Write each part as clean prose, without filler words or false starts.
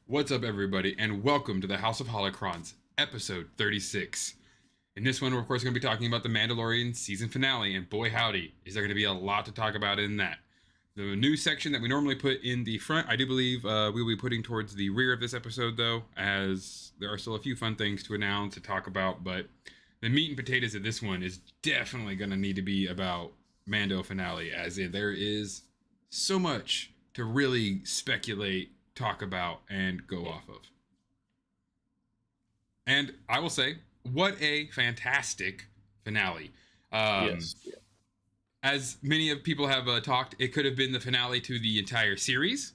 What's up, everybody, and welcome to the House of Holocrons, episode 36. In this one, we're of course going to be talking about the Mandalorian season finale, and boy howdy, is there going to be a lot to talk about in that. The news section that we normally put in the front, I do believe we'll be putting towards the rear of this episode, though, as there are still a few fun things to announce and talk about, but the meat and potatoes of this one is definitely going to need to be about Mando finale, as there is so much to really speculate, talk about, and go off of. And I will say, what a fantastic finale. Yes. As many of people have talked, it could have been the finale to the entire series,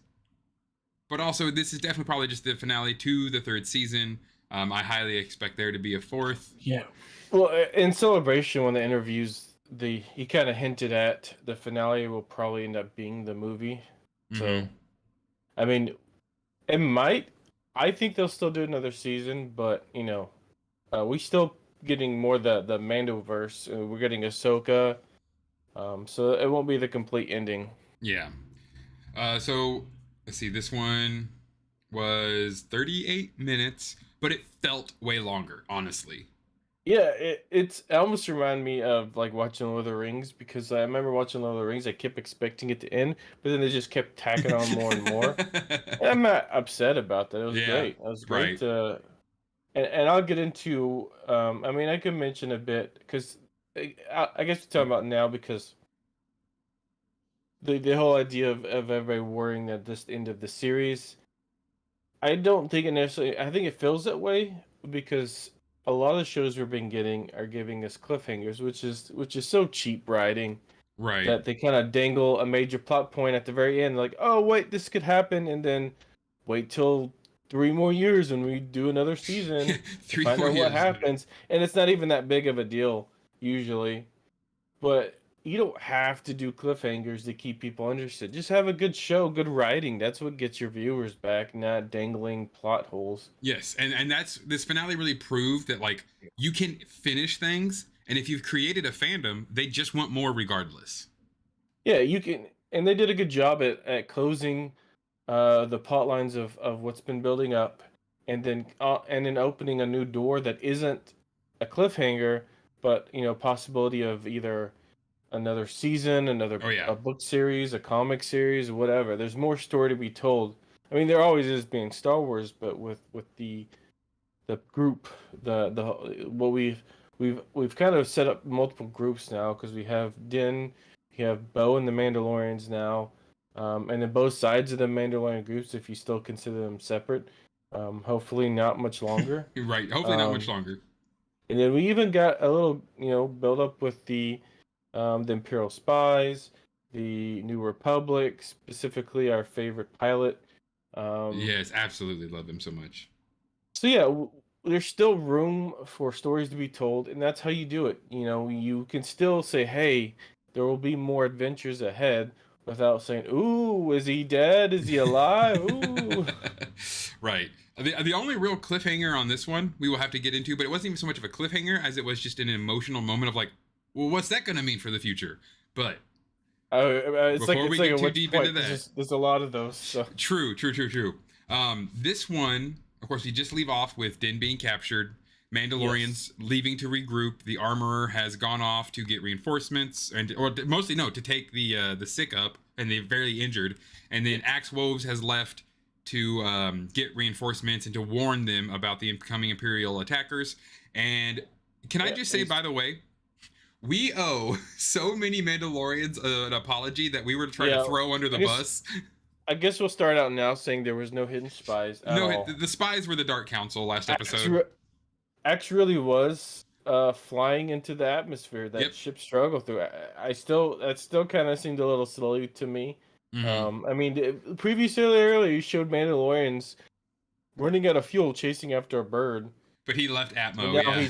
but also this is definitely probably just the finale to the third season. I highly expect there to be a fourth. Yeah. Well, in Celebration, when the interviews, he kind of hinted at the finale will probably end up being the movie. So, I mean, it might. I think they'll still do another season, but we still getting more the Mandoverse. We're getting Ahsoka, so it won't be the complete ending. Yeah. So let's see. This one was 38 minutes, but it felt way longer, honestly. Yeah, it almost reminded me of like watching Lord of the Rings, because I remember watching Lord of the Rings. I kept expecting it to end, but then they just kept tacking on more and more. And I'm not upset about that. It was Yeah, great. It was right. great to, and I'll get into. I mean, I could mention a bit because I guess we're talking about now because the whole idea of everybody worrying that this end of the series. I don't think it necessarily. I think it feels that way because a lot of shows we've been getting are giving us cliffhangers, which is so cheap writing Right. that they kind of dangle a major plot point at the very end, like, oh wait, this could happen, and then wait till 3 more years when we do another season to Three find more out what years. happens, and it's not even that big of a deal usually, but. You don't have to do cliffhangers to keep people interested. Just have a good show, good writing. That's what gets your viewers back, not dangling plot holes. Yes, and that's this finale really proved that like you can finish things, and if you've created a fandom, they just want more regardless. Yeah, you can, and they did a good job at closing the plot lines of what's been building up, and then opening a new door that isn't a cliffhanger, but possibility of either another season, another Oh yeah. a book series, a comic series, whatever. There's more story to be told. I mean, there always is being Star Wars, but with the group, the what we've kind of set up multiple groups now because we have Din, we have Bo and the Mandalorians now, and then both sides of the Mandalorian groups, if you still consider them separate. Hopefully not much longer. You're right. Hopefully not much Um, longer. and then we even got a little, build up with the Imperial spies, the New Republic, specifically our favorite pilot. Um, Yes, absolutely love them so much. So yeah, there's still room for stories to be told, and that's how you do it. You can still say, "Hey, there will be more adventures ahead," without saying, "Ooh, is he dead? Is he alive?" Ooh. Right. The only real cliffhanger on this one we will have to get into, but it wasn't even so much of a cliffhanger as it was just an emotional moment of like, well, what's that going to mean for the future? But It's like before we a get too which deep point. into that, There's a lot of those. So true. This one, of course, we just leave off with Din being captured, Mandalorians yes, leaving to regroup. The armorer has gone off to get reinforcements, or mostly no, to take the sick up and the very injured. And then Axe Woves has left to get reinforcements and to warn them about the incoming Imperial attackers. And can I yeah, just say, by the way, we owe so many Mandalorians an apology that we were trying to yeah. throw under the I guess bus. I guess we'll start out now saying there was no hidden spies at No, all. the spies were the Dark Council last Axe, episode. re- Axe really was flying into the atmosphere Yep. that ship struggled through. That still kind of seemed a little silly to me. Mm-hmm. I mean, previously earlier you showed Mandalorians running out of fuel chasing after a bird, But he left and Atmo, now yeah.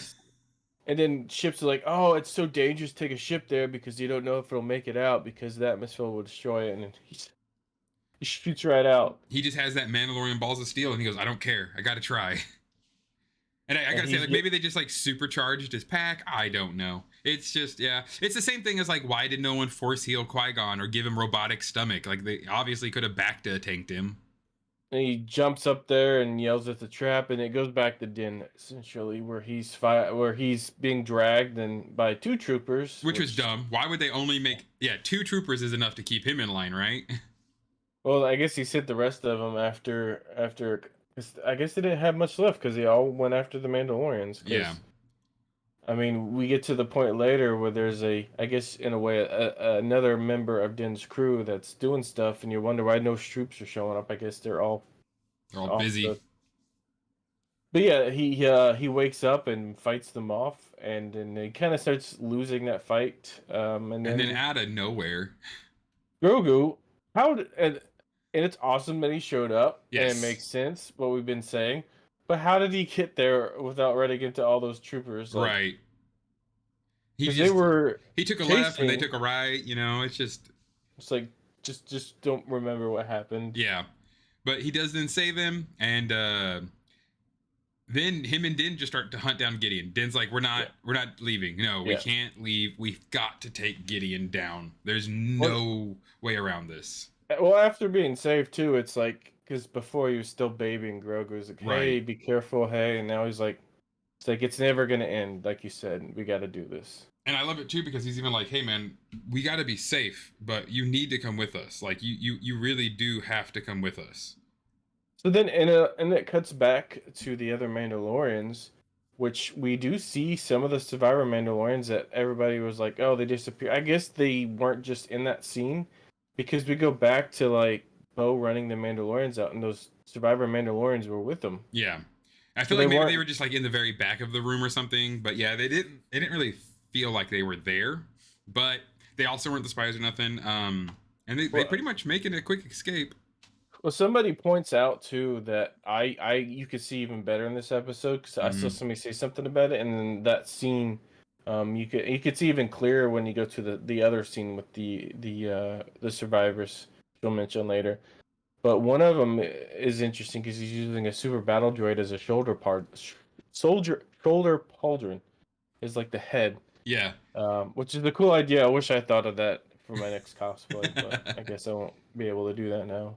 and then ships are like, oh, it's so dangerous to take a ship there because you don't know if it'll make it out because the atmosphere will destroy it, and then he shoots right out, He just has that Mandalorian balls of steel, and he goes, "I don't care. I got to try." And I and gotta say, he's like maybe they just like supercharged his pack. I don't know. It's just yeah, it's the same thing as like why did no one force heal Qui Gon or give him robotic stomach? Like they obviously could have back to tanked him. And he jumps up there and yells at the trap, and it goes back to Din essentially, where he's being dragged and by two troopers, Which was which dumb. Why would they only make? Yeah, two troopers is enough to keep him in line, right? well, I guess he sent the rest of them after. 'Cause I guess they didn't have much left because they all went after the Mandalorians. Yeah. Because I mean, we get to the point later where there's I guess in a way, another member of Din's crew that's doing stuff, and you wonder why no troops are showing up. I guess they're all They're all off busy. But yeah, he wakes up and fights them off, and then he kind of starts losing that fight. And And then then out of nowhere, Grogu, and it's awesome that he showed up, and it yes, makes sense what we've been saying. But how did he get there without running into all those troopers? Like, right. He because they just were he took a left and they chasing. took a right. You know, it's just It's like just don't remember what happened. yeah. But he does then save him, and then him and Din just start to hunt down Gideon. Din's like, we're not leaving. No, we Yeah. can't leave. We've got to take Gideon down. There's no way around this. Well, after being saved too, it's like because before he was still babying Grogu, he's like, "Hey, Right. be careful, hey," and now he's like, "It's like it's never gonna end." Like you said, we got to do this. And I love it too because he's even like, "Hey man, we got to be safe, but you need to come with us. Like you really do have to come with us." So then, and it cuts back to the other Mandalorians, which we do see some of the Survivor Mandalorians that everybody was like, "Oh, they disappear." I guess they weren't just in that scene, because we go back to like Bo running the Mandalorians out, and those Survivor Mandalorians were with them. Yeah. I So feel they like maybe they weren't. were just like in the very back of the room or something, but yeah, they didn't really feel like they were there, but they also weren't the spies or nothing. And they Well, pretty much making a quick escape. Well, somebody points out too that you could see even better in this episode because I saw Hmm. somebody say something about it, and then that scene, you could see even clearer when you go to the other scene with the survivors you'll mention later. But one of them is interesting because he's using a super battle droid as a shoulder pauldron is like the head, Yeah. which is a cool idea. I wish I thought of that for my next cosplay, but I guess I won't be able to do that now.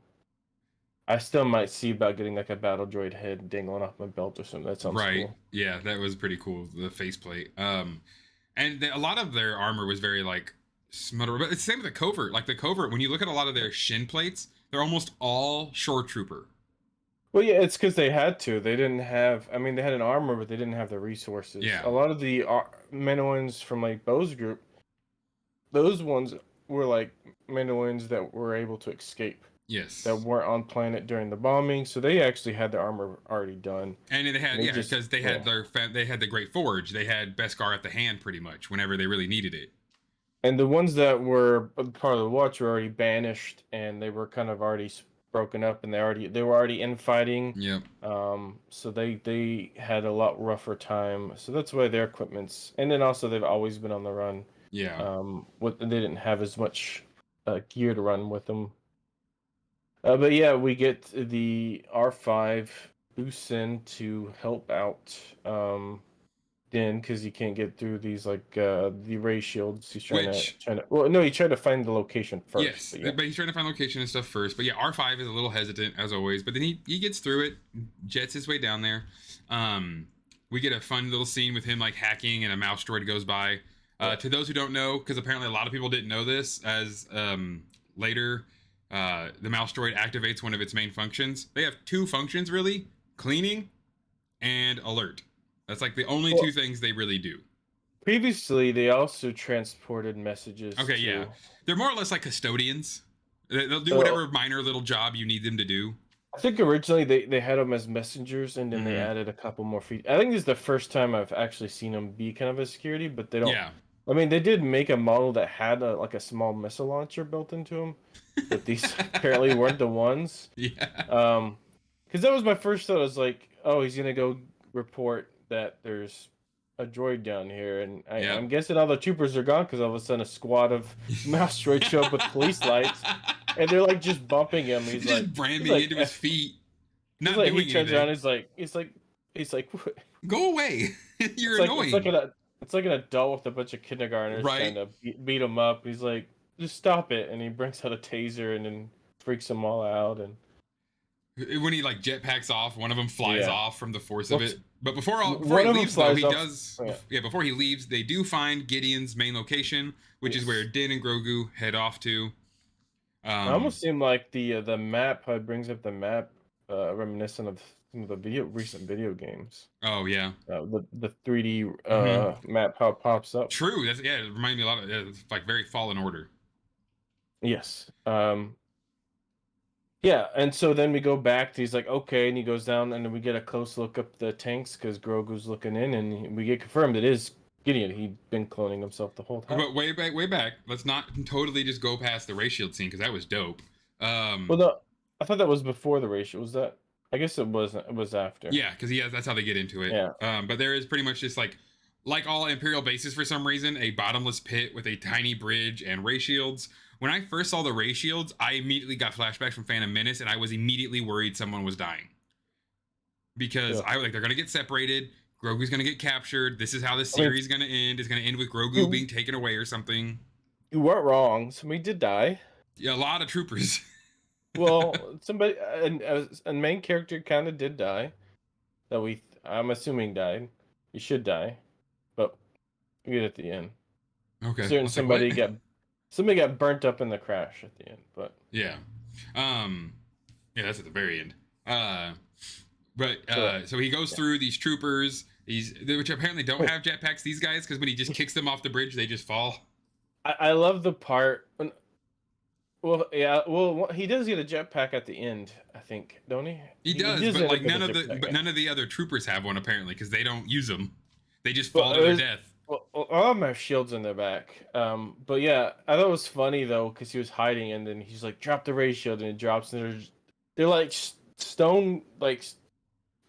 I still might see about getting like a battle droid head dangling off my belt or something. That sounds Right. cool. Yeah, that was pretty cool. The faceplate. And a lot of their armor was very like smutter. But it's the same with the covert. Like the covert, when you look at a lot of their shin plates, they're almost all shore trooper. Well, yeah, it's because they had to. They didn't have. I mean, they had an armor, but they didn't have the resources. Yeah. A lot of the Mandalorians from like Bo's group, those ones were like Mandalorians that were able to escape, that Yes. weren't on planet during the bombing, so they actually had their armor already done. And they had And they yeah, just because they had yeah. they had the Great Forge. They had Beskar at the hand pretty much whenever they really needed it. And the ones that were part of the watch were already banished, and they were kind of already broken up, and they were already infighting. Yep. So they had a lot rougher time. So that's why their equipment's, and then also they've always been on the run. Yeah. They didn't have as much gear to run with them. But yeah, we get the R5 boosts in to help out Din because he can't get through these like the ray shields. He's Which trying to. Well, no, he tried to find the location first. yes, But yeah, but he's trying to find location and stuff first. But yeah, R5 is a little hesitant as always, but then he gets through it, jets his way down there. We get a fun little scene with him like hacking and a mouse droid goes by. To those who don't know, because apparently a lot of people didn't know this, as later the mouse droid activates one of its main functions. They have two functions really: cleaning and alert. That's like the only two things they really do. previously they also transported messages. Okay, yeah. They're more or less like custodians. They'll do So whatever minor little job you need them to do. I think originally they had them as messengers, and then they Hmm. added a couple more feet. I think this is the first time I've actually seen them be kind of a security, but they don't. Yeah. I mean, they did make a model that had like a small missile launcher built into them, but these apparently weren't the ones. Yeah. Because that was my first thought. I was like, oh, he's gonna go report that there's a droid down here, and Yep. I'm guessing all the troopers are gone because all of a sudden a squad of mouse droids show up with police lights, and they're like just bumping him. He's just like branding like, into his feet, he's not like doing he turns anything. around. He's like "What?" Go away. You're It's like annoying. it's like an adult with a bunch of kindergartners trying Right. to beat him up. He's like, just stop it, and he brings out a taser and then freaks them all out. And When he like jetpacks off, one of them flies Yeah. off from the force Well, of it. But before one he of them leaves, though, flies he off. does. Yeah. Before he leaves, they do find Gideon's main location, which is where Yes. Din and Grogu head off to. It almost seemed like the map, how it brings up the map, reminiscent of some of the recent video games. Oh yeah. The 3D Mhm. map, how it pops up. True. That's yeah. It reminded me a lot of it's like very Fallen Order. Yes. Yeah, and so then we go back to he's like, okay, and he goes down, and then we get a close look up the tanks because Grogu's looking in, and we get confirmed it is Gideon. He'd been cloning himself the whole time. But way back. Let's not totally just go past the ray shield scene because that was dope. Well, no, I thought that was before the ratio. Was that? I guess it wasn't. It was after. Yeah, because that's how they get into it. Yeah. But there is pretty much just like all Imperial bases for some reason, a bottomless pit with a tiny bridge and ray shields. When I first saw the ray shields, I immediately got flashbacks from Phantom Menace, and I was immediately worried someone was dying because I was like, they're gonna get separated. Grogu's gonna get captured. This is how this series is gonna end. It's gonna end with Grogu being taken away or something. You weren't wrong. Somebody did die. Yeah, a lot of troopers. Well, somebody and a main character kind of did die. That I'm assuming died. He should die, but we get at the end. Okay. Certain somebody got burnt up in the crash at the end, but yeah, yeah, that's at the very end. So he goes through these troopers, which apparently don't have jetpacks. These guys, because when he just kicks them off the bridge, they just fall. I love the part. Well, yeah. Well, he does get a jetpack at the end, I think, don't he? He does, but like none of the other troopers have one apparently because they don't use them. They just fall to their death. Well, all of them have shields in their back. But yeah, I thought it was funny though because he was hiding, and then he's like, "Drop the ray shield," and it drops, and they're like stone, like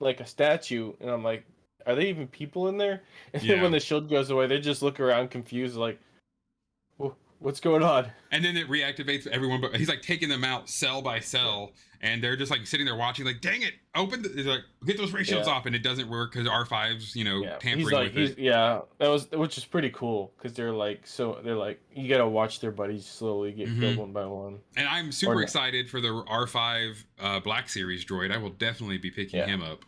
a statue, and I'm like, "Are they even people in there?" And then when the shield goes away, they just look around confused, like, "What's going on?" And then it reactivates everyone, but he's like taking them out cell by cell, and they're just like sitting there watching, like, "Dang it, he's like, get those ray shields off," and it doesn't work because R5's tampering with it. Which is pretty cool because they're like you gotta watch their buddies slowly get killed one by one. And I'm super excited for the R5 Black Series droid. I will definitely be picking him up.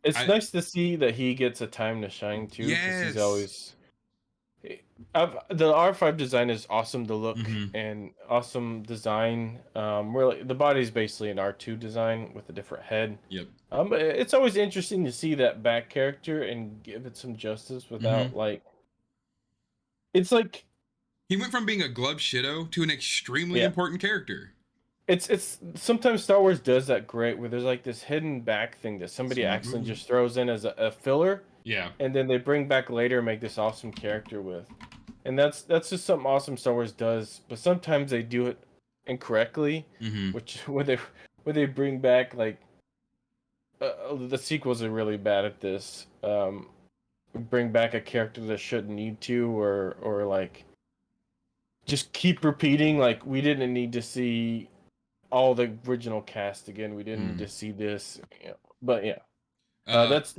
It's nice to see that he gets a time to shine too. Yes. He's always. The R5 design is awesome to look and awesome design. Really, the body's basically an R2 design with a different head. Yep. It's always interesting to see that back character and give it some justice without it's like he went from being a glub shitto to an extremely important character. It's sometimes Star Wars does that great where there's like this hidden back thing that somebody accidentally just throws in as a filler. Yeah. And then they bring back later and make this awesome character with. And that's just something awesome Star Wars does. But sometimes they do it incorrectly, which when they bring back like the sequels are really bad at this. Bring back a character that shouldn't need to, or like just keep repeating. Like we didn't need to see all the original cast again. We didn't need to see this. But yeah, that's.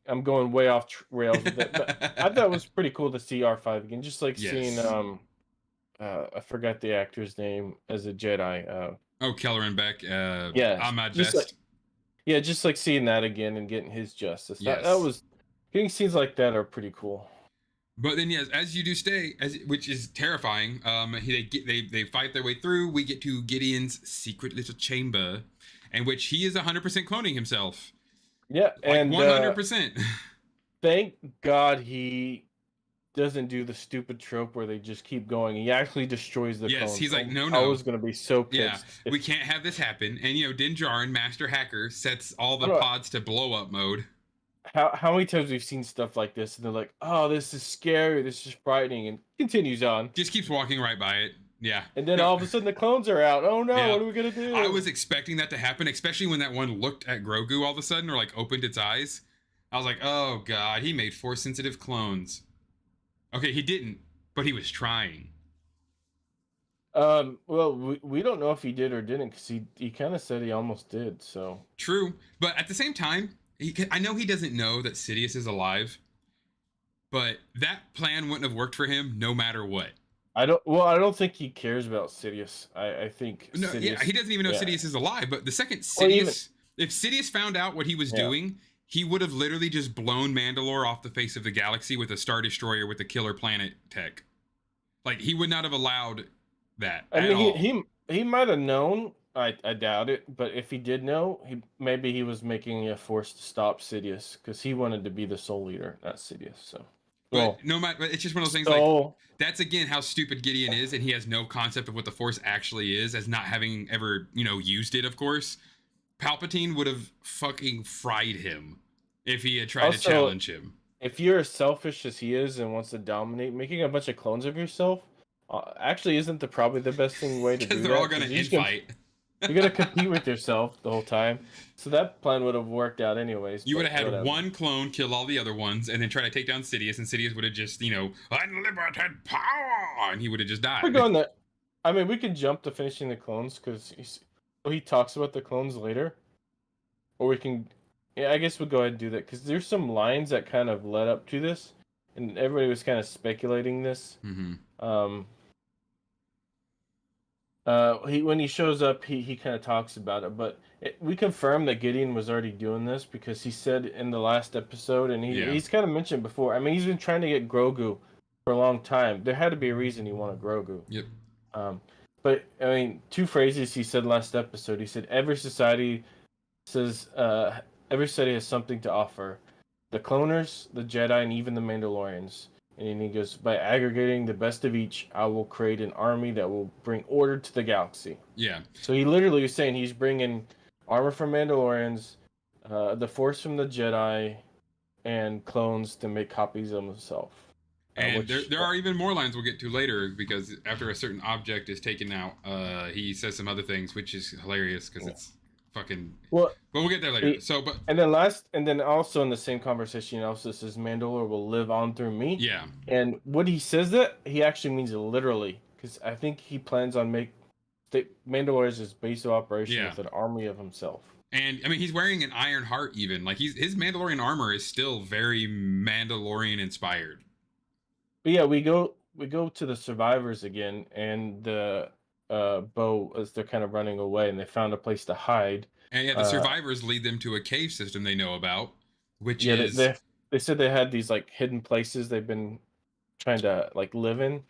I'm going way off rails with it, but I thought it was pretty cool to see R5 again. Just like seeing I forgot the actor's name as a Jedi. Kelleran Beck. Ahmad just Best. Just like seeing that again and getting his justice. That was getting scenes like that are pretty cool. But then, yes, as you do stay, which is terrifying. They fight their way through. We get to Gideon's secret little chamber, in which he is 100% cloning himself. Yeah, and 100%. Thank God he doesn't do the stupid trope where they just keep going. He actually destroys the clones. He's like, no. I was gonna be so pissed. Yeah, we can't have this happen. And Din Djarin, master hacker, sets all the pods to blow up mode. How many times we've seen stuff like this and they're like, oh, this is scary, this is frightening, and continues on. Just keeps walking right by it. Yeah. And then all of a sudden the clones are out. Oh no, what are we gonna do? I was expecting that to happen, especially when that one looked at Grogu all of a sudden, or like opened its eyes. I was like, oh god, he made force sensitive clones. Okay, he didn't, but he was trying. Well, we don't know if he did or didn't, because he kind of said he almost did. So true, but at the same time, I know he doesn't know that Sidious is alive, but that plan wouldn't have worked for him no matter what. I don't. Well, I don't think he cares about Sidious. I think No, yeah, Sidious. he doesn't even know Yeah. Sidious is alive. But the second Well, even Sidious, if Sidious found out what he was yeah. doing, he would have literally just blown Mandalore off the face of the galaxy with a Star Destroyer with a killer planet tech. Like he would not have allowed that I at mean, all. he might have known. I doubt it. But if he did know, maybe he was making a force to stop Sidious because he wanted to be the sole leader, not Sidious. So, But well, no matter, it's just one of those things. Like so that's again how stupid Gideon is, and he has no concept of what the Force actually is, as not having ever used it. Of course, Palpatine would have fucking fried him if he had tried to also, challenge him. if you're as selfish as he is and wants to dominate, making a bunch of clones of yourself actually isn't probably the best way to Because do they're all that gonna because infight. you're gonna compete with yourself the whole time. So that plan would have worked out anyways. You would But have had whatever. one clone kill all the other ones, and then try to take down Sidious, and Sidious would have just, unlimited power, and he would have just We're died. going there. I mean, we could jump to finishing the clones because he talks about the clones later, or we can. Yeah, I guess we'll go ahead and do that because there's some lines that kind of led up to this, and everybody was kind of speculating this. Mm-hmm. Um, when he shows up, he kind of talks about it, but we confirmed that Gideon was already doing this because he said in the last episode, and Yeah. he's kind of mentioned before. I mean, he's been trying to get Grogu for a long time. There had to be a reason he wanted Grogu. Yep. But I mean, two phrases he said last episode. He said every society has something to offer. The cloners, the Jedi, and even the Mandalorians. And then he goes, by aggregating the best of each, I will create an army that will bring order to the galaxy. Yeah. So he literally is saying he's bringing armor from Mandalorians, the Force from the Jedi, and clones to make copies of himself. And there are even more lines we'll get to later because after a certain object is taken out, he says some other things, which is hilarious because it's fucking. Well, but we'll get there later. And then also in the same conversation, he also says Mandalore will live on through me. Yeah. And what he says that he actually means it literally because I think he plans on Mandalore is his base of operation with an army of himself. And I mean, he's wearing an iron heart even. Like his Mandalorian armor is still very Mandalorian inspired. But yeah, we go to the survivors again, and the Bo as they're kind of running away, and they found a place to hide. And yeah, the survivors lead them to a cave system they know about, which is they said they had these like hidden places they've been trying to like live in,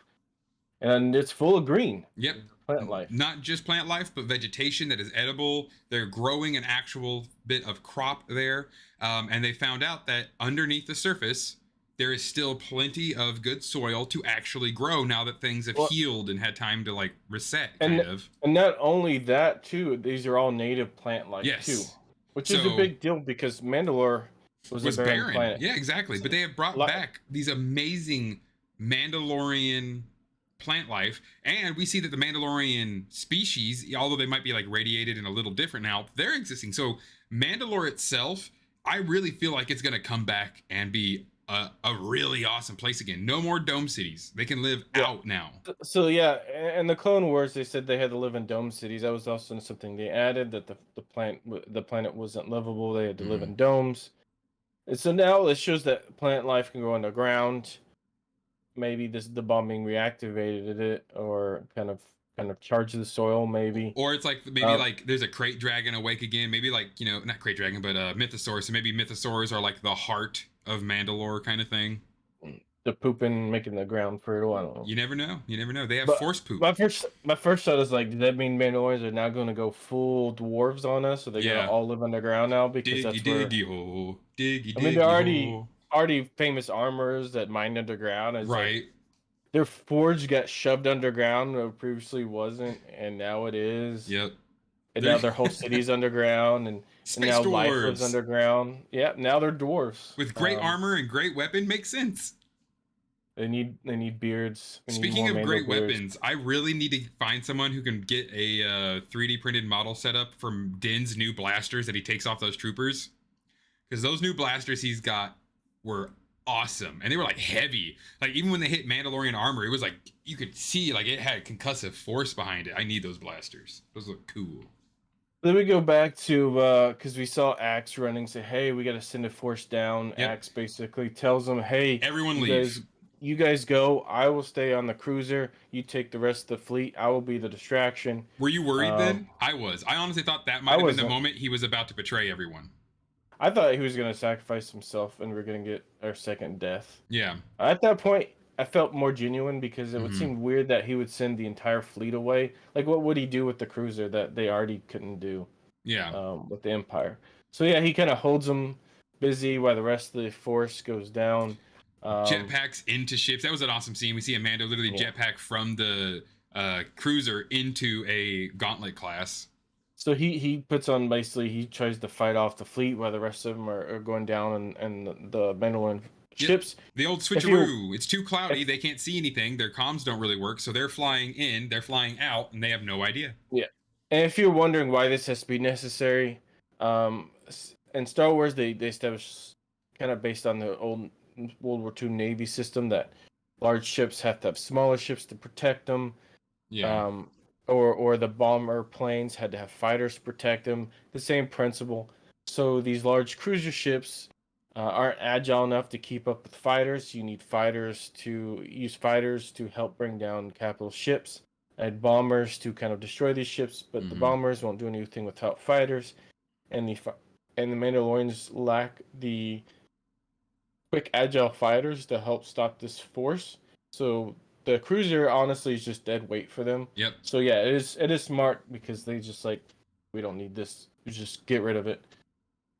and it's full of green. Yep. Plant life. Not just plant life, but vegetation that is edible. They're growing an actual bit of crop there. And they found out that underneath the surface, there is still plenty of good soil to actually grow now that things have healed and had time to like reset, kind of. And not only that, too, these are all native plant life, too. Which is a big deal because Mandalore was a barren planet. Yeah, exactly. But they have brought back these amazing Mandalorian plant life, and we see that the Mandalorian species, although they might be like radiated and a little different now, they're existing. So Mandalore itself, I really feel like it's going to come back and be a really awesome place again. No more dome cities. They can live out now. So yeah, and the Clone Wars, they said they had to live in dome cities. That was also something they added, that the planet wasn't livable. They had to live in domes. And so now it shows that plant life can go underground. Maybe the bombing reactivated it, or kind of charged the soil, maybe. Or it's like like there's a crate dragon awake again. Maybe like not crate dragon, but mythosaurs. So maybe mythosaurs are like the heart of Mandalore, kind of thing. The pooping, making the ground fertile. I don't know. You never know. You never know. They have force poop. My first thought is like, does that mean Mandalorians are now going to go full dwarves on us? So they're going to all live underground now because that's where. I mean, they're already famous armorers that mine underground. It's right. Like, their forge got shoved underground where it previously wasn't, and now it is. Yep. And now their whole city's underground, and now dwarves. Life lives underground. Yeah, now they're dwarves. With great armor and great weapon, makes sense. They need beards. Speaking of great weapons, I really need to find someone who can get a 3D printed model set up from Din's new blasters that he takes off those troopers. Because those new blasters he's got were awesome, and they were like heavy. Like even when they hit Mandalorian armor, it was like you could see like it had concussive force behind it. I need those blasters. Those look cool. Then we go back to because we saw Axe running. Say, hey, we got to send a force down. Yep. Axe basically tells them, hey, everyone leave. you guys go. I will stay on the cruiser. You take the rest of the fleet. I will be the distraction. Were you worried Um, then? I was. I honestly thought that I might have been the wasn't. moment he was about to betray everyone. I thought he was gonna sacrifice himself, and we're gonna get our second death. Yeah. At that point, I felt more genuine because it would Hmm. seem weird that he would send the entire fleet away. Like, what would he do with the cruiser that they already couldn't do Yeah. with the Empire? So yeah, he kind of holds them busy while the rest of the force goes down. Um, Jetpacks into ships. That was an awesome scene. We see a Mando literally yeah. jetpack from the cruiser into a gauntlet class. So he puts on basically he tries to fight off the fleet while the rest of them are going down and the Mandalorian Yep. ships. The old If you switcheroo. It's too cloudy. They can't see anything. Their comms don't really work. So they're flying in, they're flying out, and they have no idea. Yeah. And if you're wondering why this has to be necessary, in Star Wars they established kind of based on the old World War II Navy system that large ships have to have smaller ships to protect them. Yeah. Or the bomber planes had to have fighters to protect them. The same principle. So these large cruiser ships aren't agile enough to keep up with fighters. You need fighters to help bring down capital ships, and bombers to kind of destroy these ships. But the Mhm. bombers won't do anything without fighters, and the Mandalorians lack the quick, agile fighters to help stop this force. So the cruiser honestly is just dead weight for them. Yep. So yeah, it is smart because they just like we don't need this. Just get rid of it.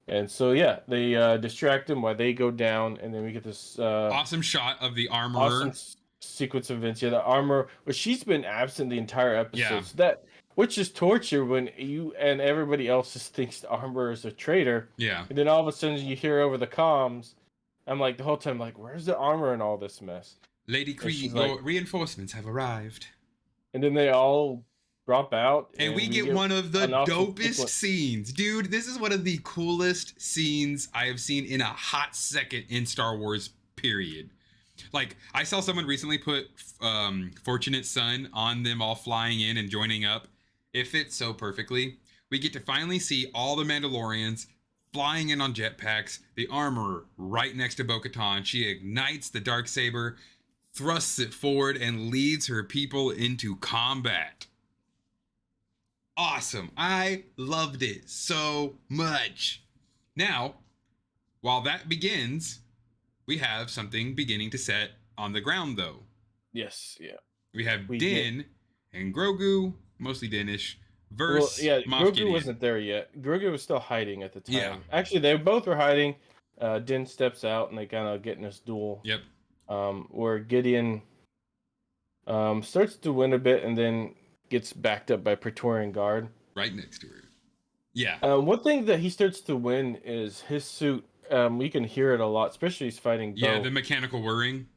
And so yeah, they distract him while they go down, and then we get this Awesome shot of the armorer. awesome sequence of events. Yeah, the armor, but she's been absent the entire episode. Yeah. So that which is torture when you and everybody else just thinks the armor is a traitor. Yeah. And then all of a sudden you hear over the comms. I'm like the whole time like, where's the armor in all this mess? Lady And she's Creed, like- your reinforcements have arrived. And then they all drop out, And we get one of the an awesome dopest sequence. scenes. Dude, this is one of the coolest scenes I have seen in a hot second in Star Wars, period. Like, I saw someone recently put Fortunate Son on them all flying in and joining up. It fits so perfectly. We get to finally see all the Mandalorians flying in on jetpacks, the armorer right next to Bo-Katan. She ignites the Darksaber, thrusts it forward, and leads her people into combat. Awesome. I loved it so much. Now, while that begins, we have something beginning to set on the ground, though. Yes, yeah. We have We Din and Grogu, mostly Dinish, versus Moff Grogu Gideon. wasn't there yet. Grogu was still hiding at the time. Yeah. Actually, they both were hiding. Din steps out, and they kind of get in this duel. Yep. Where Gideon starts to win a bit, and then gets backed up by Praetorian Guard. Right next to her. Yeah. One thing that he starts to win is his suit. We can hear it a lot, especially he's fighting Bo. Yeah, the mechanical whirring.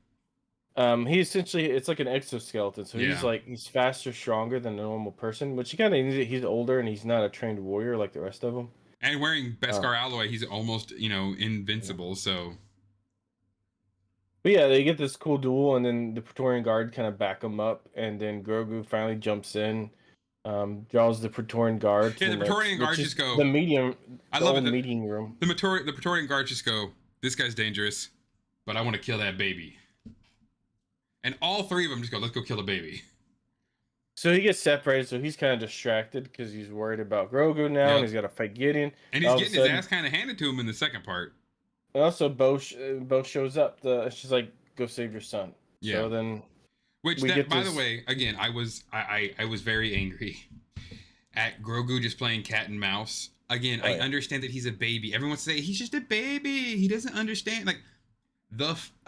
He essentially it's like an exoskeleton, so Yeah. he's faster, stronger than a normal person, which he kind of needs it. He's older and he's not a trained warrior like the rest of them. And wearing Beskar alloy, he's almost, invincible, so... But yeah, they get this cool duel, and then the Praetorian Guard kind of back him up, and then Grogu finally jumps in, draws the Praetorian Guard. Yeah, the Praetorian Guard just go... the medium. I love it. The meeting room. The Praetorian Guard just go, this guy's dangerous, but I want to kill that baby. And all three of them just go, let's go kill the baby. So he gets separated, so he's kind of distracted because he's worried about Grogu now, Yep. and he's got to fight Gideon. And he's All of a getting his sudden- ass kind of handed to him in the second part. And also, Bo shows up. She's like, "Go save your son." Yeah. So then, Which, we that, get by this- the way, again, I was very angry at Grogu just playing cat and mouse. Again, Oh, I yeah. understand that he's a baby. Everyone say he's just a baby. He doesn't understand. Like,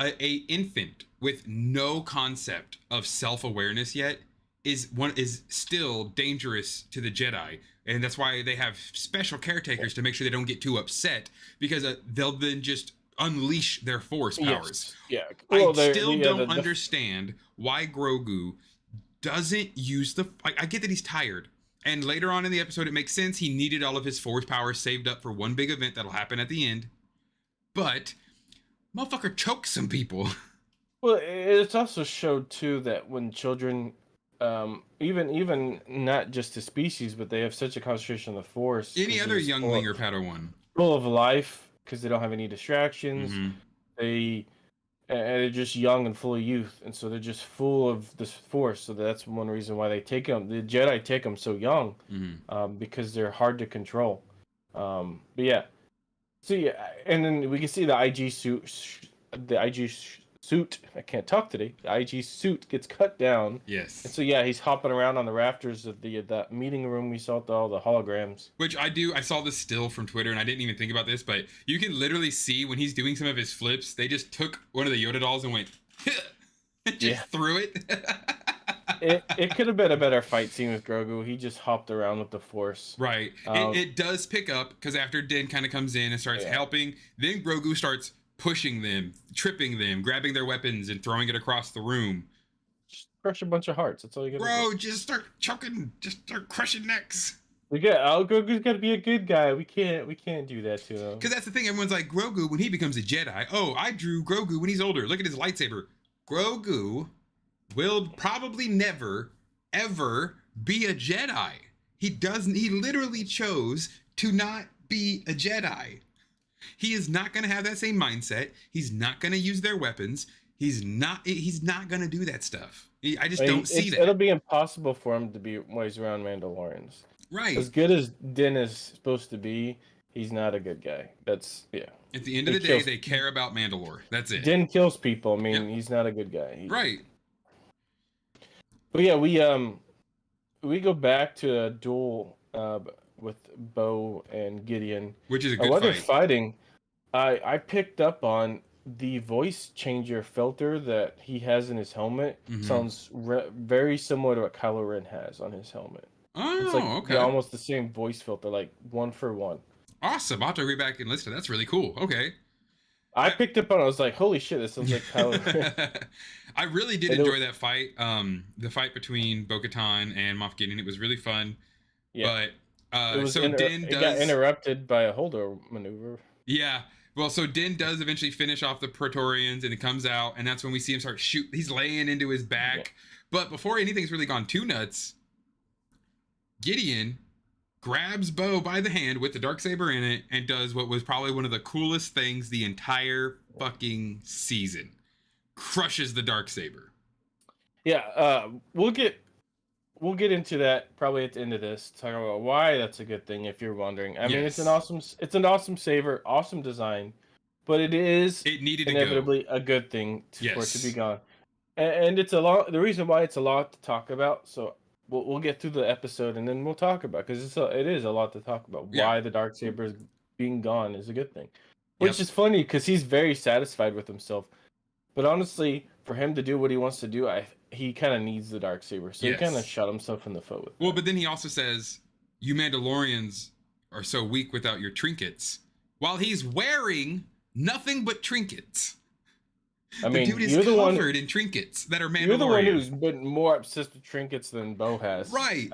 a infant with no concept of self-awareness yet is still dangerous to the Jedi, and that's why they have special caretakers to make sure they don't get too upset, because they'll then just unleash their force powers. Yes. Yeah. I still don't understand why Grogu doesn't use the... I get that he's tired, and later on in the episode it makes sense. He needed all of his force powers saved up for one big event that'll happen at the end, but motherfucker chokes some people. Well, it's also showed too that when children, even not just the species, but they have such a concentration of the force. Any 'cause other they're just youngling or Padawan. full of life because they don't have any distractions. Mhm. and they're just young and full of youth, and so they're just full of this force. So that's one reason why they take them. The Jedi take them so young, because they're hard to control. But yeah, so yeah, and then we can see the IG suit, suit. I can't talk today. The IG suit gets cut down. Yes. And so yeah, he's hopping around on the rafters of that meeting room we saw with all the holograms. Which I saw this still from Twitter, and I didn't even think about this, but you can literally see when he's doing some of his flips, they just took one of the Yoda dolls and went, and just threw it. It could have been a better fight scene with Grogu. He just hopped around with the Force. Right. It does pick up, because after Din kind of comes in and starts helping, then Grogu starts pushing them, tripping them, grabbing their weapons, and throwing it across the room. Just crush a bunch of hearts. That's all you gotta do. Bro, just start choking. Just start crushing necks. Grogu's gotta be a good guy. We can't do that to him. Because that's the thing. Everyone's like, Grogu, when he becomes a Jedi. Oh, I drew Grogu when he's older. Look at his lightsaber. Grogu will probably never, ever be a Jedi. He literally chose to not be a Jedi. He is not going to have that same mindset. He's not going to use their weapons. He's not going to do that stuff. I just don't see that. It'll be impossible for him to be when he's around Mandalorians. Right. As good as Din is supposed to be, he's not a good guy. That's, yeah. At the end of the day, they care about Mandalore. That's it. Din kills people. I mean, he's not a good guy. Right. But yeah, we go back to a duel with Bo and Gideon. Which is a good while fight. they're fighting, I picked up on the voice changer filter that he has in his helmet. Sounds very similar to what Kylo Ren has on his helmet. Oh, it's like okay. Almost the same voice filter, like one for one. Awesome. I'll have to read back and listen to that. That's really cool. Okay. I picked up on it. I was like, holy shit, this sounds like Kylo Ren. I really did enjoy that fight. The fight between Bo-Katan and Moff Gideon. It was really fun. Yeah. But Din got interrupted by a holder maneuver. Yeah. Well, so Din does eventually finish off the Praetorians, and it comes out, and that's when we see him start shoot. He's laying into his back. Yeah. But before anything's really gone too nuts, Gideon grabs Bo by the hand with the Darksaber in it and does what was probably one of the coolest things the entire fucking season. Crushes the Darksaber. Yeah, we'll get into that probably at the end of this, talking about why that's a good thing if you're wondering. I mean, it's an awesome saber, awesome design, but it needed inevitably a good thing for it to be gone. And it's the reason why it's a lot to talk about, so we'll get through the episode and then we'll talk about, because it is a lot to talk about. Why the Darksaber being gone is a good thing, which is funny because he's very satisfied with himself. But honestly, for him to do what he wants to do, he kind of needs the Darksaber, so he kind of shot himself in the foot with but then he also says, "You Mandalorians are so weak without your trinkets," while he's wearing nothing but trinkets. I mean, the dude is covered in trinkets that are Mandalorian. You're the one who's been more obsessed with trinkets than Bo has. Right.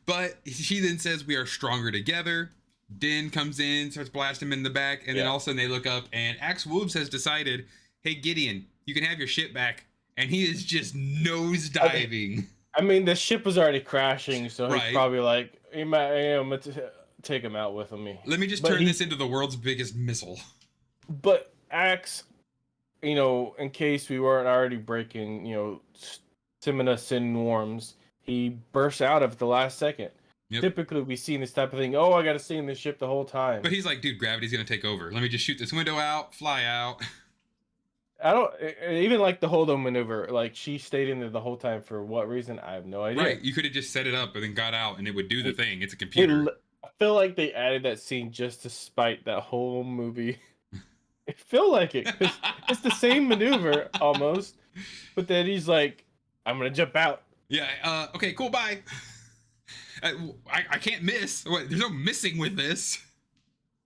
But she then says, "We are stronger together." Din comes in, starts blasting him in the back, and then all of a sudden they look up, and Axe Woobs has decided, "Hey, Gideon, you can have your ship back." And he is just nosediving. I mean, the ship was already crashing, so he's probably like, I'm going to take him out with me. Let me just turn this into the world's biggest missile. But Axe, in case we weren't already breaking, Simina Sin norms, he bursts out of the last second. Yep. Typically, we've seen this type of thing. Oh, I got to stay in this ship the whole time. But he's like, dude, gravity's going to take over. Let me just shoot this window out, fly out. I don't even like the holdo maneuver. Like, she stayed in there the whole time for what reason? I have no idea. Right. You could have just set it up and then got out and it would do the thing. It's a computer. I feel like they added that scene just to spite that whole movie. I feel like it. 'Cause it's the same maneuver almost. But then he's like, I'm going to jump out. Yeah. Okay, cool. Bye. I can't miss. There's no missing with this.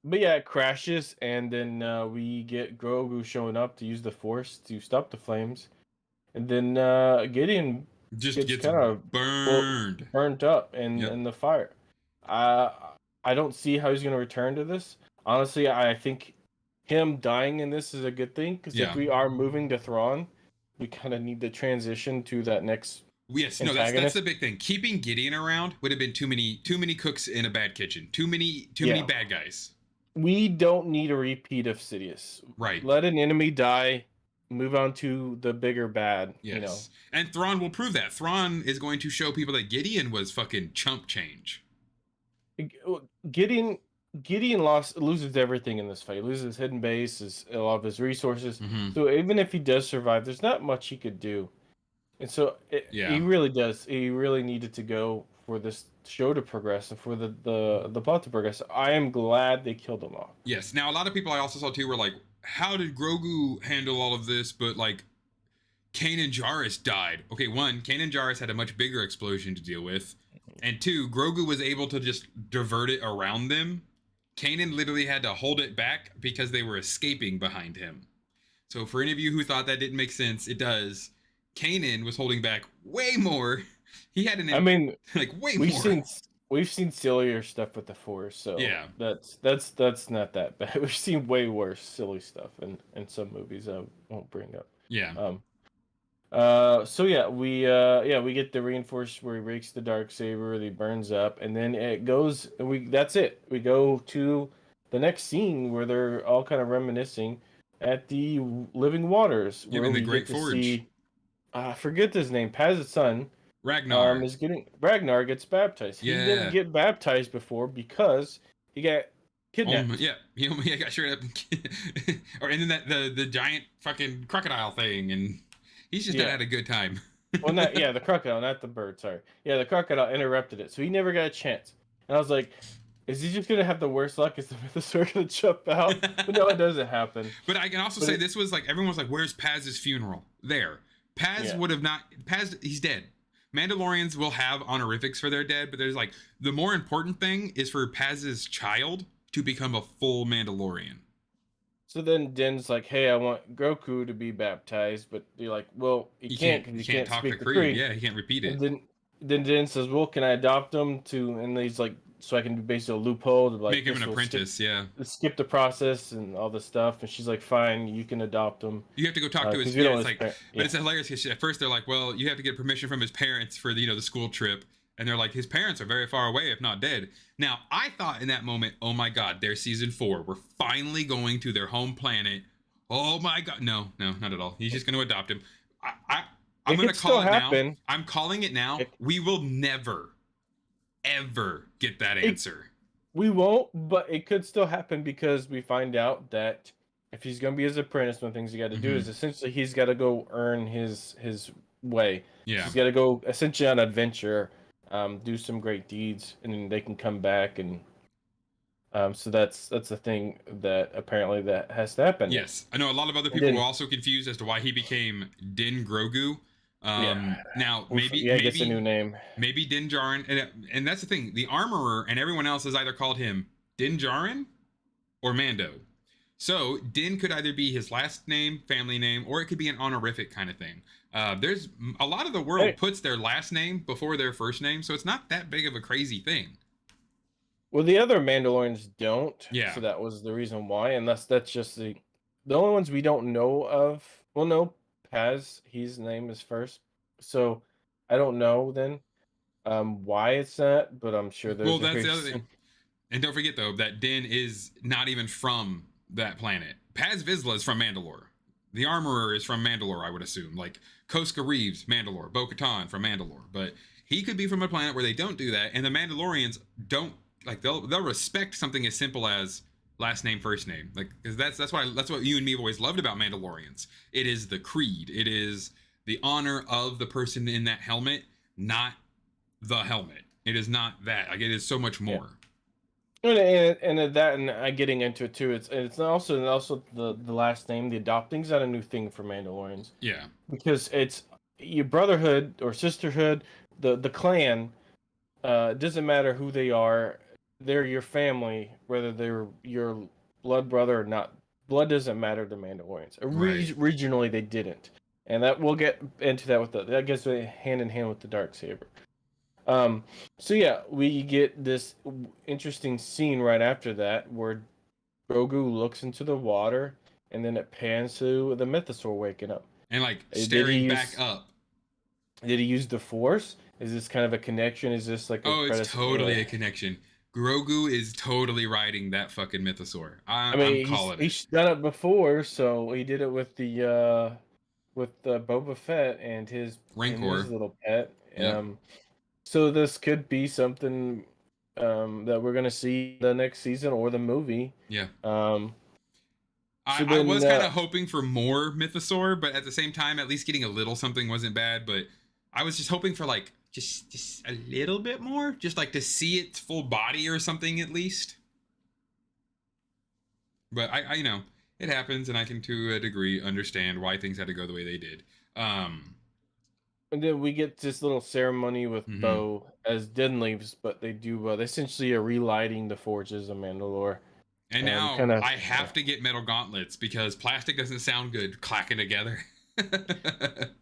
But yeah, it crashes, and then we get Grogu showing up to use the Force to stop the flames, and then Gideon just gets kind of burnt up in the fire. I don't see how he's going to return to this. Honestly, I think him dying in this is a good thing, because if we are moving to Thrawn, we kind of need to transition to that next. Yes, no, that's the big thing. Keeping Gideon around would have been too many cooks in a bad kitchen. Too many bad guys. we don't need a repeat of Sidious. Right. Let an enemy die, move on to the bigger bad. Yes. And Thrawn will prove that. Thrawn is going to show people that Gideon was fucking chump change. Gideon loses everything in this fight. He loses his hidden base, a lot of his resources. Mm-hmm. So even if he does survive, there's not much he could do. And so he really does. He really needed to go for this show to progress and for the plot to progress. I am glad they killed him off. Yes. Now, a lot of people I also saw too were like, how did Grogu handle all of this? But like, Kanan Jarrus died. Okay, one, Kanan Jarrus had a much bigger explosion to deal with. And two, Grogu was able to just divert it around them. Kanan literally had to hold it back because they were escaping behind him. So for any of you who thought that didn't make sense, it does. Kanan was holding back way more. He had like way more. We've seen sillier stuff with the Force, so yeah, that's not that bad. We've seen way worse silly stuff in some movies I won't bring up. Yeah. So yeah, we get the reinforced where he breaks the Darksaber, he burns up, and then it goes. That's it. We go to the next scene where they're all kind of reminiscing at the Living Waters, where the Great Forge. I forget his name. Paz's son, Ragnar, Ragnar gets baptized. He didn't get baptized before because he got kidnapped. He got straight up, or and then the giant fucking crocodile thing, and he's just not had a good time. Well, the crocodile, not the bird. Sorry, the crocodile interrupted it, so he never got a chance. And I was like, is he just gonna have the worst luck? Is the Mythosaur gonna jump out? But no, it doesn't happen. But I can also say this was like everyone was like, "Where's Paz's funeral?" There, Paz would have not. Paz, he's dead. Mandalorians will have honorifics for their dead, but there's like the more important thing is for Paz's child to become a full Mandalorian. So then Din's like, "Hey, I want Grogu to be baptized," but you're like, "Well, he can't talk speak the creed. Yeah, he can't repeat it." And then Din says, "Well, can I adopt him to?" And he's like, "So I can basically a loophole to like make him an apprentice." Skip the process and all this stuff. And she's like, "Fine, you can adopt him. You have to go talk to his parents." But it's hilarious because at first they're like, "Well, you have to get permission from his parents for the school trip." And they're like, his parents are very far away, if not dead. Now, I thought in that moment, oh my God, there's season 4. We're finally going to their home planet. Oh my God. No, not at all. He's just going to adopt him. I'm going to call it now. I'm calling it now. We will never, ever get that answer. We won't, but it could still happen because we find out that if he's going to be his apprentice, one of the things you got to do is essentially he's got to go earn his way. Yeah. He's got to go essentially on an adventure. Do some great deeds, and then they can come back, and so that's the thing that apparently that has to happen. Yes, I know a lot of other people were also confused as to why he became Din Grogu. Now maybe gets a new name. Maybe Din Djarin, and that's the thing. The Armorer and everyone else has either called him Din Djarin or Mando. So Din could either be his last name, family name, or it could be an honorific kind of thing. There's a lot of the world puts their last name before their first name, so it's not that big of a crazy thing. Well, the other Mandalorians don't. Yeah. So that was the reason why, and that's just the only ones we don't know of. Well, no, Paz, his name is first, so I don't know then why it's that, but I'm sure there's. Well, that's the other thing. And don't forget though that Din is not even from that planet. Paz Vizsla is from Mandalore. The Armorer is from Mandalore, I would assume. Like Koska Reeves, Mandalore. Bo-Katan from Mandalore. But he could be from a planet where they don't do that, and the Mandalorians don't like. They'll respect something as simple as last name, first name. Like, because that's what you and me have always loved about Mandalorians. It is the creed. It is the honor of the person in that helmet, not the helmet. It is not that. Like, it is so much more. And getting into it too. It's also the last name. The adopting's not a new thing for Mandalorians. Yeah, because it's your brotherhood or sisterhood, the clan. Doesn't matter who they are. They're your family, whether they're your blood brother or not. Blood doesn't matter to Mandalorians. Regionally, they didn't, and that we'll get into that that gets hand in hand with the Darksaber. So yeah, we get this interesting scene right after that where Grogu looks into the water, and then it pans to the Mythosaur waking up and like staring back up. Did he use the Force? Is this kind of a connection? Is this like it's totally a connection. Grogu is totally riding that fucking mythosaur. I I'm mean, calling it. he's done it before, so he did it with Boba Fett and his Rancor. little pet. Yep. So this could be something that we're gonna see the next season or the movie. Yeah. Um, so I then, was kind of hoping for more mythosaur, but at the same time, at least getting a little something wasn't bad. But I was just hoping for like just a little bit more, just like to see its full body or something at least. But I you know, it happens, and I can to a degree understand why things had to go the way they did. Um, and then we get this little ceremony with mhm. Bo as Din leaves, but they essentially are relighting the forges of Mandalore. And now Kind of, I have to get metal gauntlets because plastic doesn't sound good clacking together.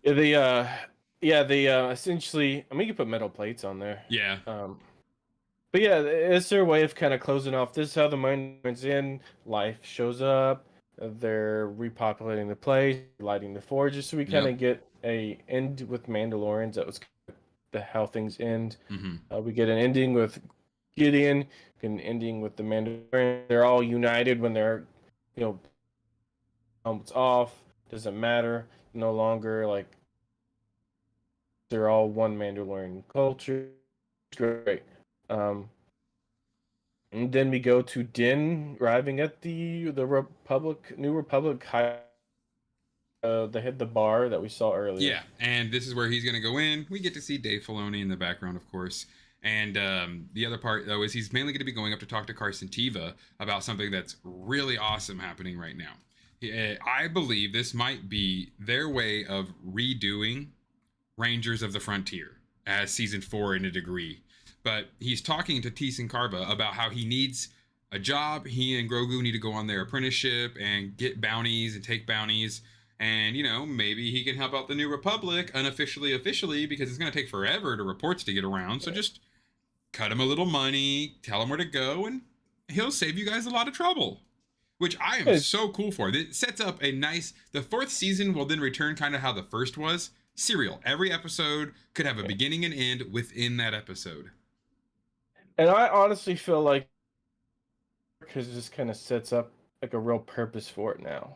yeah, they essentially. I mean, you can put metal plates on there. Yeah. Um, but yeah, it's their way of kind of closing off. This is how the Mandalorians in life shows up. They're repopulating the place, lighting the forges, so we kind Yep. of get a end with Mandalorians. That was how things end. Hmm. We get an ending with Gideon, an ending with the Mandalorian. They're all united when they're, you know, helmets off. Doesn't matter. No longer like they're all one Mandalorian culture. Great. Um, and then we go to Din arriving at the Republic, New Republic high. They hit the bar that we saw earlier. Yeah, and this is where he's going to go in. We get to see Dave Filoni in the background, of course. And the other part, though, is he's mainly going to be going up to talk to Carson Teva about something that's really awesome happening right now. I believe this might be their way of redoing Rangers of the Frontier as season 4 in a degree. But he's talking to Teeson Karba about how he needs a job. He and Grogu need to go on their apprenticeship and get bounties and take bounties. And, you know, maybe he can help out the New Republic unofficially, officially, because it's going to take forever to reports to get around. So just cut him a little money, tell him where to go, and he'll save you guys a lot of trouble. Which I am It's, so cool for. It sets up a nice. The 4th season will then return kind of how the first was. Serial. Every episode could have a beginning and end within that episode. and I honestly feel like because it just kind of sets up like a real purpose for it now.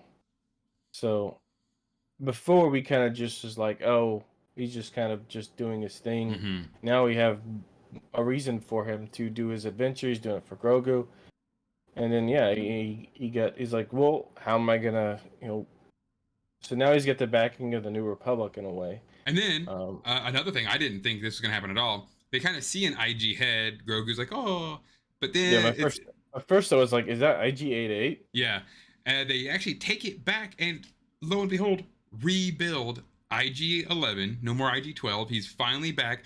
So before we kind of just was like, oh, he's just kind of just doing his thing. Mm-hmm. Now we have a reason for him to do his adventure. He's doing it for Grogu, and then yeah, he's like, well, how am I gonna So now he's got the backing of the New Republic in a way. And then Um, another thing, I didn't think this was gonna happen at all. They kind of see an IG head. Grogu's like, oh, but yeah, then it's at first I was like, is that IG-88? yeah. They actually take it back, and lo and behold, rebuild IG-11. No more IG-12. He's finally back.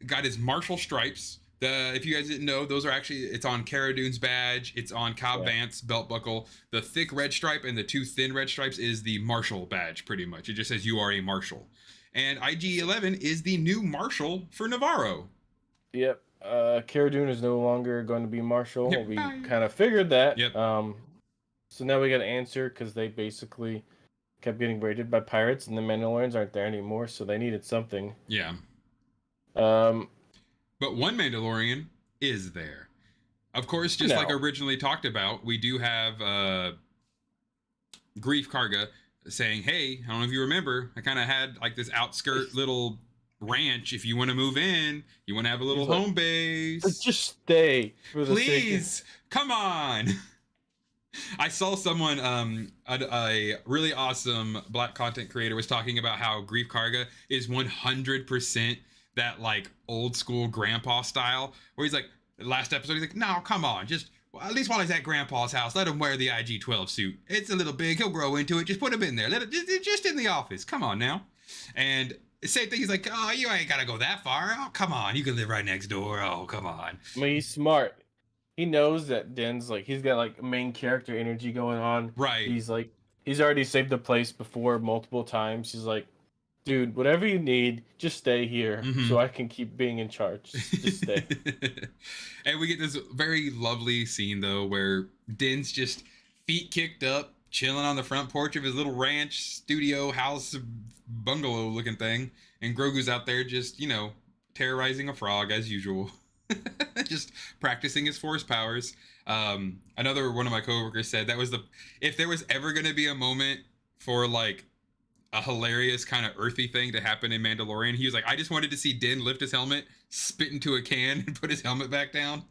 Got his Marshall stripes. If you guys didn't know, those are actually, it's on Cara Dune's badge. It's on Cobb Yeah. Vanth's belt buckle. The thick red stripe and the 2 thin red stripes is the Marshall badge, pretty much. It just says you are a Marshal. And IG-11 is the new Marshal for Navarro. Yep. Cara Dune is no longer going to be Marshall. Yep. We Bye. kind of figured that. Yep. So now we got an answer because they basically kept getting raided by pirates, and the Mandalorians aren't there anymore, so they needed something. Yeah. Um, But one Mandalorian is there. Of course, just like No. originally talked about, we do have Grief Karga saying, hey, I don't know if you remember, I kind of had like this outskirt little ranch. If you want to move in, you want to have a little He's like, home base. Let's just stay for the sake of... Please, come on. I saw someone, a really awesome black content creator was talking about how Grief Karga is 100% that like old school grandpa style, where he's like, last episode, he's like, no, come on, just at least while he's at grandpa's house, let him wear the IG-12 suit. It's a little big, he'll grow into it. Just put him in there. Let it just in the office. Come on now. And same thing, he's like, oh, you ain't gotta go that far. Oh, come on, you can live right next door. Oh, come on. I mean, he's smart. He knows that Din's like, he's got like main character energy going on. Right. He's like, he's already saved the place before multiple times. He's like, dude, whatever you need, just stay here so I can keep being in charge. Just stay. And we get this very lovely scene though where Din's just feet kicked up, chilling on the front porch of his little ranch, studio, house, bungalow looking thing, and Grogu's out there just, you know, terrorizing a frog as usual. just practicing his force powers. Another one of my coworkers said that was if there was ever going to be a moment for like a hilarious kind of earthy thing to happen in Mandalorian, he was like, I just wanted to see Din lift his helmet, spit into a can, and put his helmet back down.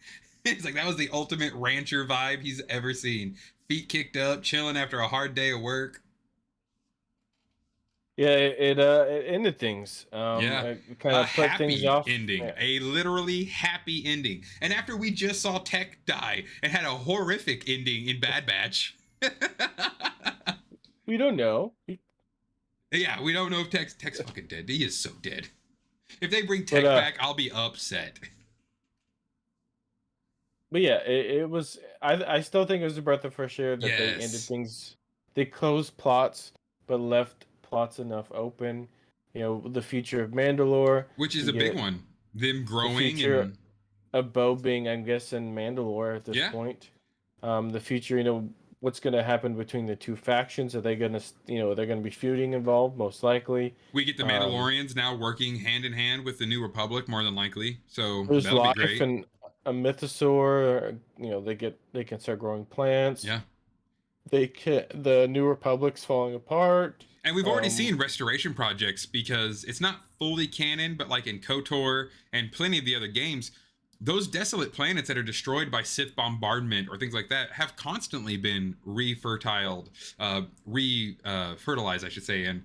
He's like, that was the ultimate rancher vibe he's ever seen. Feet kicked up, chilling after a hard day of work. Yeah, it ended things. Yeah. It kind A of put things happy off. ending. Yeah. A literally happy ending. And after we just saw Tech die and had a horrific ending in Bad Batch. We don't know. Yeah, we don't know if Tech's fucking dead. He is so dead. If they bring Tech back, I'll be upset. But yeah, it was. I still think it was a breath of fresh air that they ended Yes. things. They closed plots, but left plots enough open. You know, the future of Mandalore, Which is you a big get one. Them the growing future and of Bo being, I'm guessing, Mandalore at this yeah. point. The future, you know, what's going to happen between the two factions? Are they going to, you know, they're going to be feuding involved, most likely. We get the Mandalorians now working hand in hand with the New Republic, more than likely. So There's that'll be life great. and a mythosaur. You know, they can start growing plants. Yeah. The New Republic's falling apart. And we've already seen restoration projects because it's not fully canon, but like in KOTOR and plenty of the other games, those desolate planets that are destroyed by Sith bombardment or things like that have constantly been refertilized, I should say, and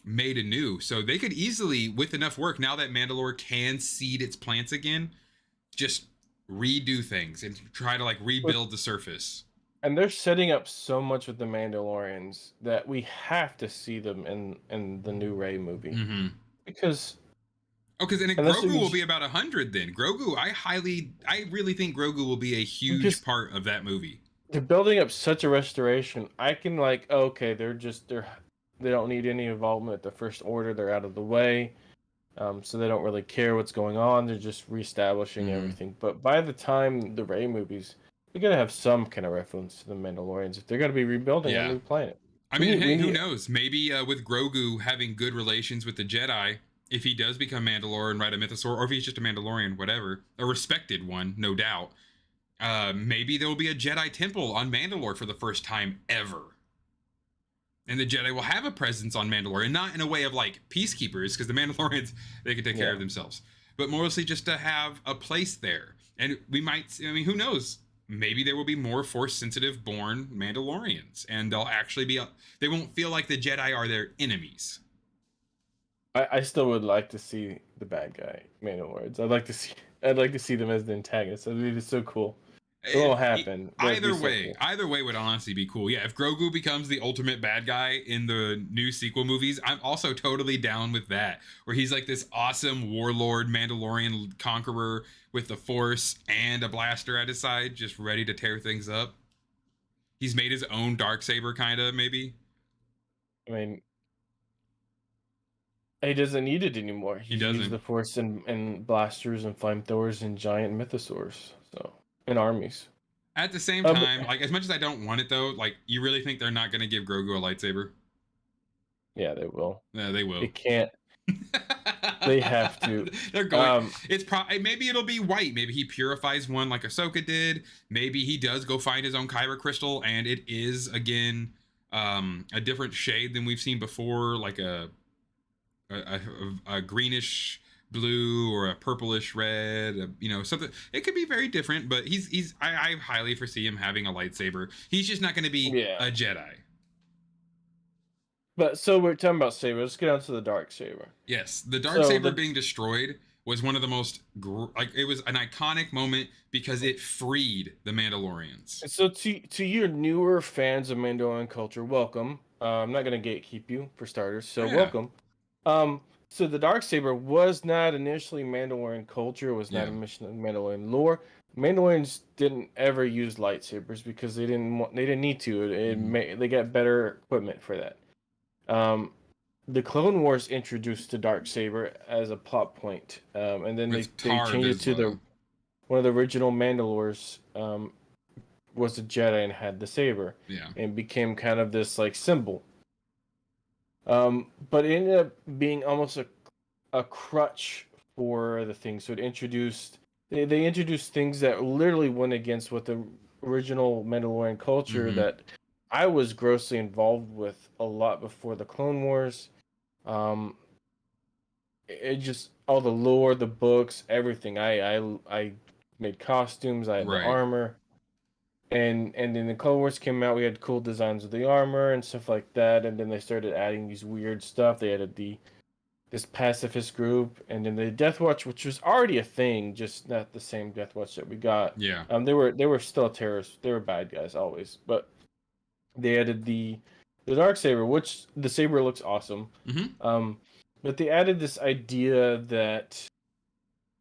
made anew. So they could easily, with enough work, now that Mandalore can seed its plants again, just redo things and try to like rebuild the surface. And they're setting up so much with the Mandalorians that we have to see them in the new Rey movie. Mm-hmm. Because Grogu will be about 100 then. Grogu, I really think Grogu will be a huge part of that movie. They're building up such a restoration. I can like, okay, they don't need any involvement at the First Order. They're out of the way. So they don't really care what's going on. They're just reestablishing everything. But by the time the Rey movies, they're gonna have some kind of reference to the Mandalorians if they're gonna be rebuilding a new planet. I mean, who knows? Maybe with Grogu having good relations with the Jedi, if he does become Mandalore and ride a mythosaur, or if he's just a Mandalorian, whatever, a respected one, no doubt. Maybe there will be a Jedi temple on Mandalore for the first time ever. And the Jedi will have a presence on Mandalore, and not in a way of like peacekeepers, because the Mandalorians, they can take care of themselves, but mostly just to have a place there. And we might, I mean, who knows? Maybe there will be more force-sensitive born Mandalorians, and they'll actually be, they won't feel like the Jedi are their enemies. I still would like to see the bad guy Mandalorians. I'd like to see them as the antagonists. I mean, it's so cool. It won't happen. Either way would honestly be cool. Yeah, if Grogu becomes the ultimate bad guy in the new sequel movies, I'm also totally down with that. Where he's like this awesome warlord Mandalorian conqueror with the Force and a blaster at his side, just ready to tear things up. He's made his own Darksaber, kind of, maybe. I mean, he doesn't need it anymore. He doesn't. Uses the Force and blasters and flamethrowers and giant mythosaurs. So, and armies. At the same time, like, as much as I don't want it, though, like, you really think they're not going to give Grogu a lightsaber? Yeah, they will. Yeah, they will. They can't. They have to. They're going. It's probably, maybe it'll be white. Maybe he purifies one like Ahsoka did. Maybe he does go find his own Kyber crystal, and it is again a different shade than we've seen before, like a greenish blue or a purplish red. You know, something. It could be very different, but I highly foresee him having a lightsaber. He's just not going to be a Jedi. But so we're talking about saber. Let's get on to the Darksaber. Yes, the Darksaber being destroyed was one of the most it was an iconic moment because it freed the Mandalorians. So to your newer fans of Mandalorian culture, welcome. I'm not going to gatekeep you for starters, so welcome. So the Darksaber was not initially Mandalorian culture. It was not Mandalorian lore. Mandalorians didn't ever use lightsabers because they didn't need to. They got better equipment for that. The Clone Wars introduced the Darksaber as a plot point, and then they changed it to one of the original Mandalores was a Jedi and had the saber, and became kind of this like symbol. But it ended up being almost a crutch for the thing. So it introduced they introduced things that literally went against what the original Mandalorian culture Hmm. that I was grossly involved with a lot before the Clone Wars. Um, it just all the lore, the books, everything. I made costumes. I had the Right. armor, and then the Clone Wars came out. We had cool designs of the armor and stuff like that. And then they started adding these weird stuff. They added the this pacifist group, and then the Death Watch, which was already a thing, just not the same Death Watch that we got. Yeah. They were still terrorists. They were bad guys always, but they added the dark saber, which the saber looks awesome. Hmm. Um, but they added this idea that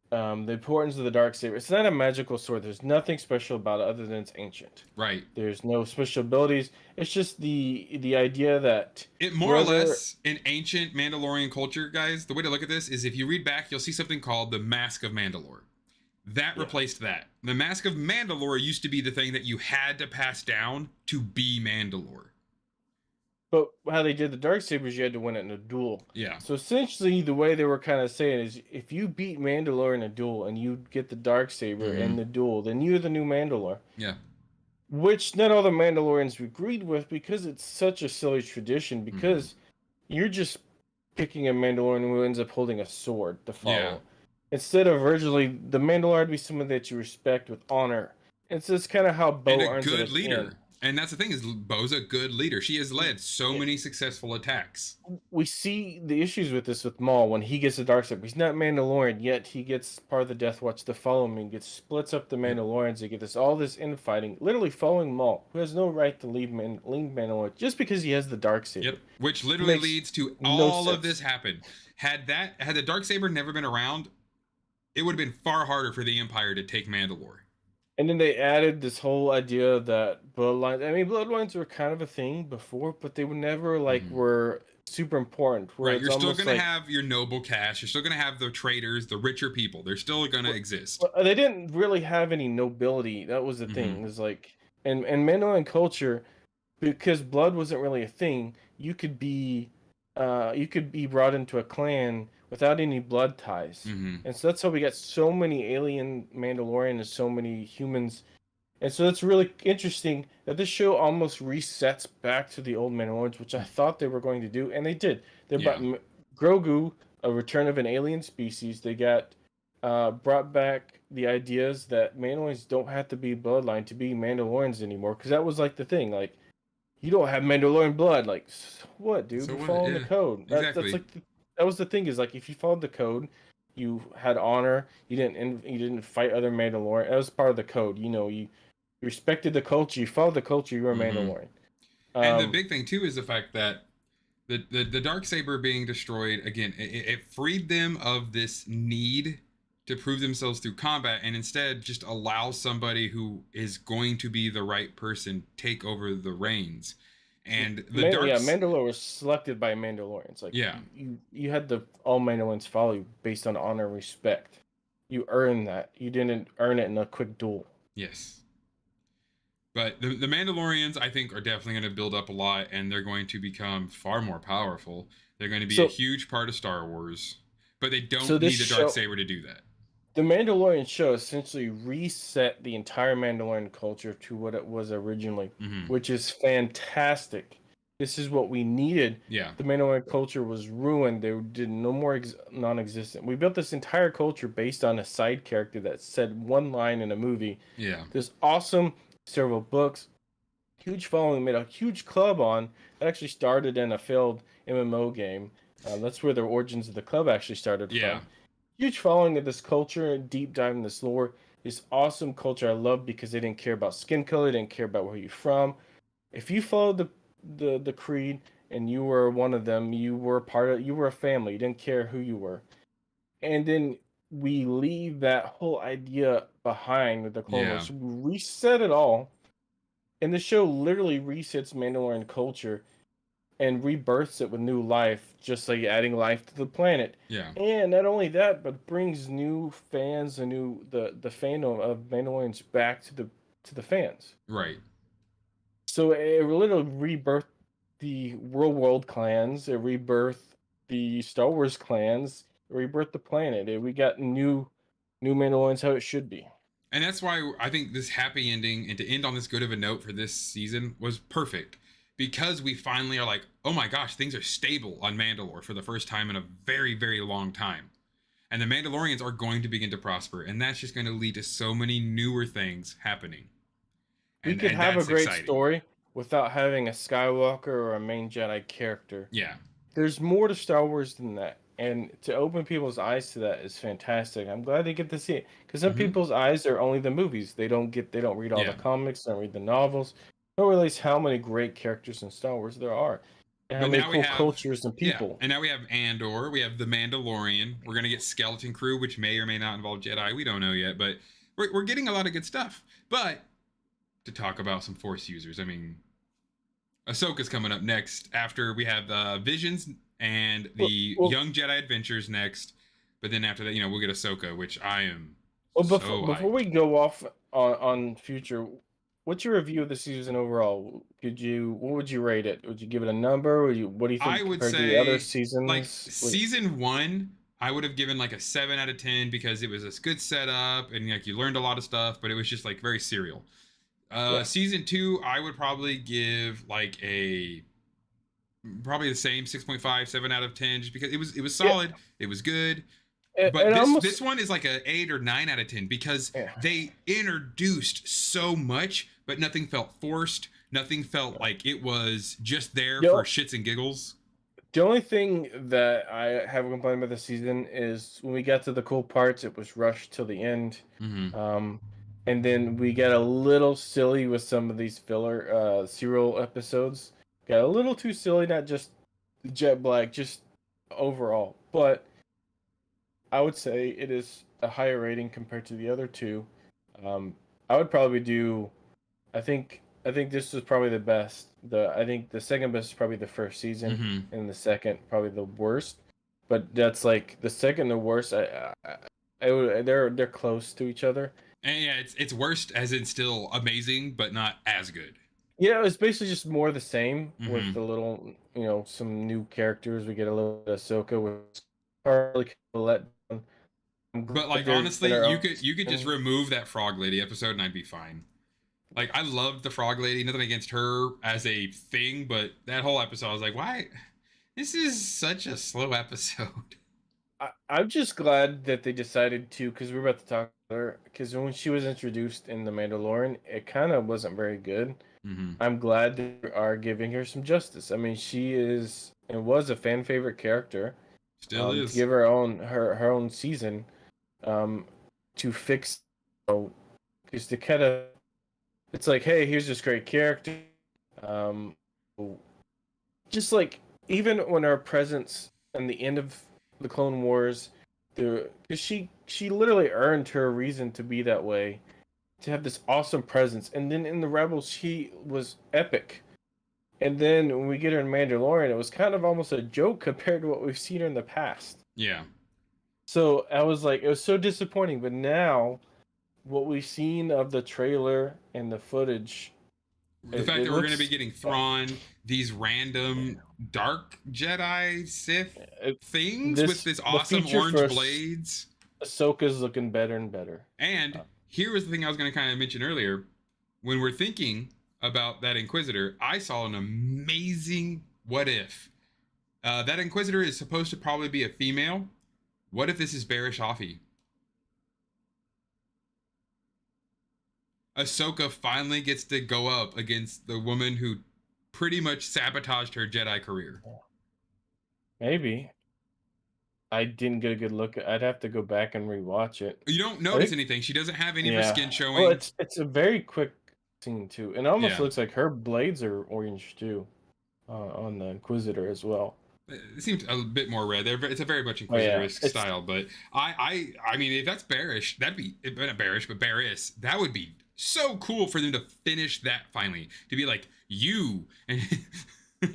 the importance of the dark saber. It's not a magical sword. There's nothing special about it other than it's ancient. Right. There's no special abilities. It's just the idea that It more or whether less in ancient Mandalorian culture, guys. The way to look at this is if you read back, you'll see something called the Mask of Mandalore. That yeah. replaced that. The Mask of Mandalore used to be the thing that you had to pass down to be Mandalore. But how they did the dark sabers, you had to win it in a duel. Yeah. So essentially, the way they were kind of saying is, if you beat Mandalore in a duel and you get the dark saber in Hmm. the duel, then you're the new Mandalore. Yeah. Which not all the Mandalorians agreed with because it's such a silly tradition. Hmm. Because you're just picking a Mandalorian who ends up holding a sword to Yeah. follow. Instead of originally, the Mandalore would be someone that you respect with honor. It's just kind of how And Bo a earns it good at the end. leader. And that's the thing is Bo's a good leader. She has led so Yeah, many successful attacks. we see the issues with this with Maul when he gets the dark saber. He's not Mandalorian yet. He gets part of the Death Watch to follow him and gets splits up the Yep. Mandalorians. They get this all this infighting, literally following Maul, who has no right to leave Mandalorian just because he has the dark saber. Yep. Which literally Makes leads to no all of this sense. happen. Had the dark saber never been around, it would have been far harder for the Empire to take Mandalore. And then they added this whole idea that bloodlines. I mean, bloodlines were kind of a thing before, but they were never like Hmm. were super important. Where Right. it's You're still almost gonna like have your noble cast. You're still gonna have the traders, the richer people. They're still gonna exist. well, they didn't really have any nobility. That was the Hmm. thing. Is like, and Mandalorian culture, because blood wasn't really a thing. You could be brought into a clan without any blood ties, Hmm. and so that's how we got so many alien Mandalorian and so many humans. And so it's really interesting that this show almost resets back to the old Mandalorians, which I thought they were going to do, and they did. They brought Yeah. Grogu, a return of an alien species. They got brought back the ideas that Mandalorians don't have to be bloodline to be Mandalorians anymore, because that was like the thing. Like, you don't have Mandalorian blood. Like, what, dude? So You're what? following the Yeah. code. That's Exactly. like that was the thing is like if you followed the code, you had honor. You didn't fight other Mandalorian. That was part of the code. You respected the culture. You followed the culture. You were a Hmm. Mandalorian. And the Um, big thing too is the fact that the dark saber being destroyed again, it freed them of this need to prove themselves through combat, and instead just allows somebody who is going to be the right person take over the reins. And the yeah, darks, Mandalore was selected by Mandalorians. Like yeah, you had the all Mandalorians follow you based on honor and respect. You earned that. You didn't earn it in a quick duel. yes. But the Mandalorians, I think, are definitely going to build up a lot, and they're going to become far more powerful. They're going to be a So huge part of Star Wars, but they so don't this need the dark show saber to do that. The Mandalorian show essentially reset the entire Mandalorian culture to what it was originally, Hmm. which is fantastic. This is what we needed. Yeah, The Mandalorian culture was ruined. They did no more non-existent. We built this entire culture based on a side character that said one line in a movie. yeah, This awesome several books, huge following, made a huge club on that actually started in a failed MMO game. That's where the origins of the club actually started yeah. from. Huge following of this culture and deep dive in this lore. This awesome culture I love because they didn't care about skin color, they didn't care about where you're from. If you followed the creed and you were one of them, you were a family. You didn't care who you were. And then we leave that whole idea behind with the Clone Yeah. Wars. We reset it all, and the show literally resets Mandalorian culture and rebirths it with new life, just like adding life to the planet. Yeah. And not only that, but brings new fans and the fandom of Mandalorians back to the fans. Right. So it literally rebirthed the real world clans. It rebirthed the Star Wars clans. It rebirthed the planet. We got new. New Mandalorian's how it should be. And that's why I think this happy ending and to end on this good of a note for this season was perfect. Because we finally are like, oh my gosh, things are stable on Mandalore for the first time in a very, very long time. And the Mandalorians are going to begin to prosper. And that's just going to lead to so many newer things happening. We And could and have a that's great exciting. story without having a Skywalker or a main Jedi character. Yeah. There's more to Star Wars than that, and to open people's eyes to that is fantastic. I'm glad they get to see it because some Mm-hmm. people's eyes are only the movies. They don't read all the Yeah. comics, don't read the novels, don't realize how many great characters in Star Wars there are, and how But many now we cool have, cultures and yeah, people. and now we have Andor, we have the Mandalorian. We're gonna get Skeleton Crew, which may or may not involve Jedi. We don't know yet, but we're getting a lot of good stuff. But to talk about some Force users, I mean, Ahsoka's coming up next after we have Visions and Well, the well, Young Jedi Adventures next. But then after that, we'll get Ahsoka, which I am well, so before we hyped. go off on future, what's your review of the season overall? What would you rate it? Would you give it a number? What do you I think would compared to the other say like seasons? season one, I would have given like a 7 out of 10 because it was a good setup and like you learned a lot of stuff, but it was just like very serial. Yeah. Season two, I would probably give like a probably the same 6.5, 7 out of 10, just because it was Yeah, solid, it was good. But and this almost one is like a 8 or 9 out of 10 because yeah. they introduced so much, but nothing felt forced. Nothing felt No. like it was just there The, for shits and giggles. the only thing that I have a complaint about the season is when we got to the cool parts, it was rushed till the end. Mm-hmm. Um, and then we got a little silly with some of these filler serial episodes. Got a little too silly, not just Jet Black, just overall. But I would say it is a higher rating compared to the other two. I would probably do. I think this was probably the best. I think the second best is probably the first season, Mm-hmm. and the second probably the worst. But that's like the second the worst. They're close to each other. And yeah, it's worst as in still amazing, but not as good. Yeah, it's basically just more the same with Mm-hmm. the little, some new characters. We get a little bit of Ahsoka, with Carly let down. I'm But glad like they're honestly, getting our you own could just season. remove that Frog Lady episode and I'd be fine. Like I loved the Frog Lady, nothing against her as a thing, but that whole episode I was like, why? This is such a slow episode. I'm just glad that they decided to, because we're about to talk about her. Because when she was introduced in The Mandalorian, it kind of wasn't very good. Mm-hmm. I'm glad they are giving her some justice. I mean, she is and was a fan favorite character. Still To is. give her own season, um, to fix, because to kind of, it's like, hey, here's this great character. Um, just like even when her presence in the end of the Clone Wars, because she literally earned her reason to be that way, to have this awesome presence, and then in the Rebels she was epic, and then when we get her in Mandalorian, it was kind of almost a joke compared to what we've seen her in the past. Yeah. So I was like, it was so disappointing. But now, what we've seen of the trailer and the footage, The it, fact it that we're gonna be looks, getting yeah, Thrawn, these random dark Jedi Sith it, things with this this the awesome future orange for blades. Ahsoka's looking better and better. And Uh, here was the thing I was gonna kind of mention earlier. When we're thinking about that Inquisitor, I saw an amazing what if. That Inquisitor is supposed to probably be a female. What if this is Barish Offee? Ahsoka finally gets to go up against the woman who pretty much sabotaged her Jedi career. Maybe I didn't get a good look. I'd have to go back and rewatch it. You don't I notice think, anything. She doesn't have any of her yeah. skin Well, showing. it's a very quick scene too, and it almost Yeah. looks like her blades are orange too, on the Inquisitor as well. It seems a bit more red. It's a very much Oh yeah, Inquisitor-esque style, but I mean, if that's Barish, that'd be not Barish, but Barriss. That would be so cool for them to finish that finally. To be like you and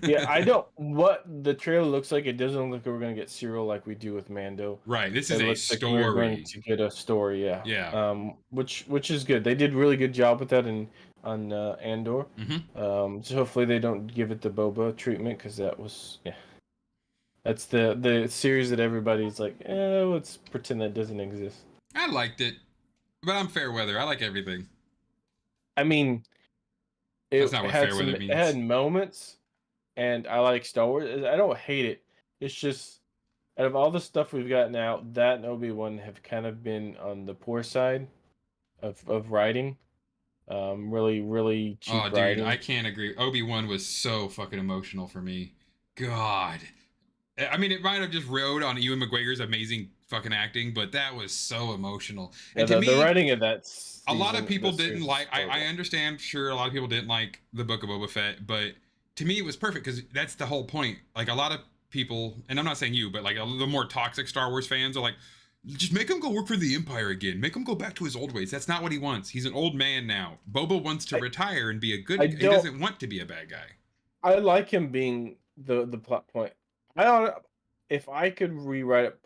yeah. I don't. What the trailer looks like, it doesn't look like we're gonna get Cyril like we do with Mando. right. This is It a looks like we're going story. to get a story, yeah. Yeah. Which is good. They did really good job with that in on Andor. Mm-hmm. So hopefully they don't give it the Boba treatment, because that was, yeah. That's the series that everybody's like, let's pretend that doesn't exist. I liked it, but I'm fair weather. I like everything. I mean, That's it not what had fair weather it had means. moments, and I like Star Wars. I don't hate it. It's just out of all the stuff we've got now, that and Obi-Wan have kind of been on the poor side of writing. Really, really Oh, cheap dude, I writing. can't agree. Obi-Wan was so fucking emotional for me. God. I mean, it might have just rode on Ewan McGregor's amazing fucking acting, but that was so emotional. Yeah, And to the me, writing of that a lot of season, people the didn't series is like. I horrible. understand, sure, a lot of people didn't like the Book of Boba Fett, but to me, it was perfect because that's the whole point. Like a lot of people, and I'm not saying you, but like the more toxic Star Wars fans are like, just make him go work for the Empire again. Make him go back to his old ways. That's not what he wants. He's an old man now. Boba wants to I retire and be a I good. He don't. doesn't want to be a bad guy. I like him being the plot point. I don't. If I could rewrite it,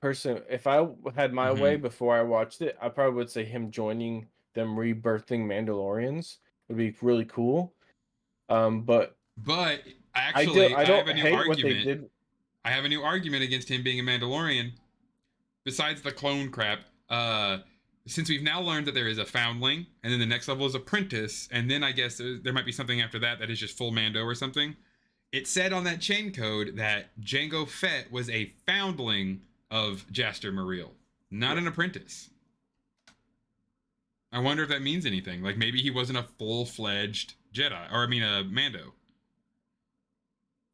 if I had my way Mm-hmm. before I watched it, I probably would say him joining them rebirthing Mandalorians would be really cool. But But actually, I I have don't a new hate what they argument. did. I have a new argument against him being a Mandalorian. Besides the clone crap, since we've now learned that there is a foundling, and then the next level is apprentice, and then I guess there might be something after that that is just full Mando or something. It said on that chain code that Jango Fett was a foundling of Jaster Muriel, not Yeah. an apprentice. I wonder if that means anything. Like maybe he wasn't a full-fledged Jedi, or I mean a Mando.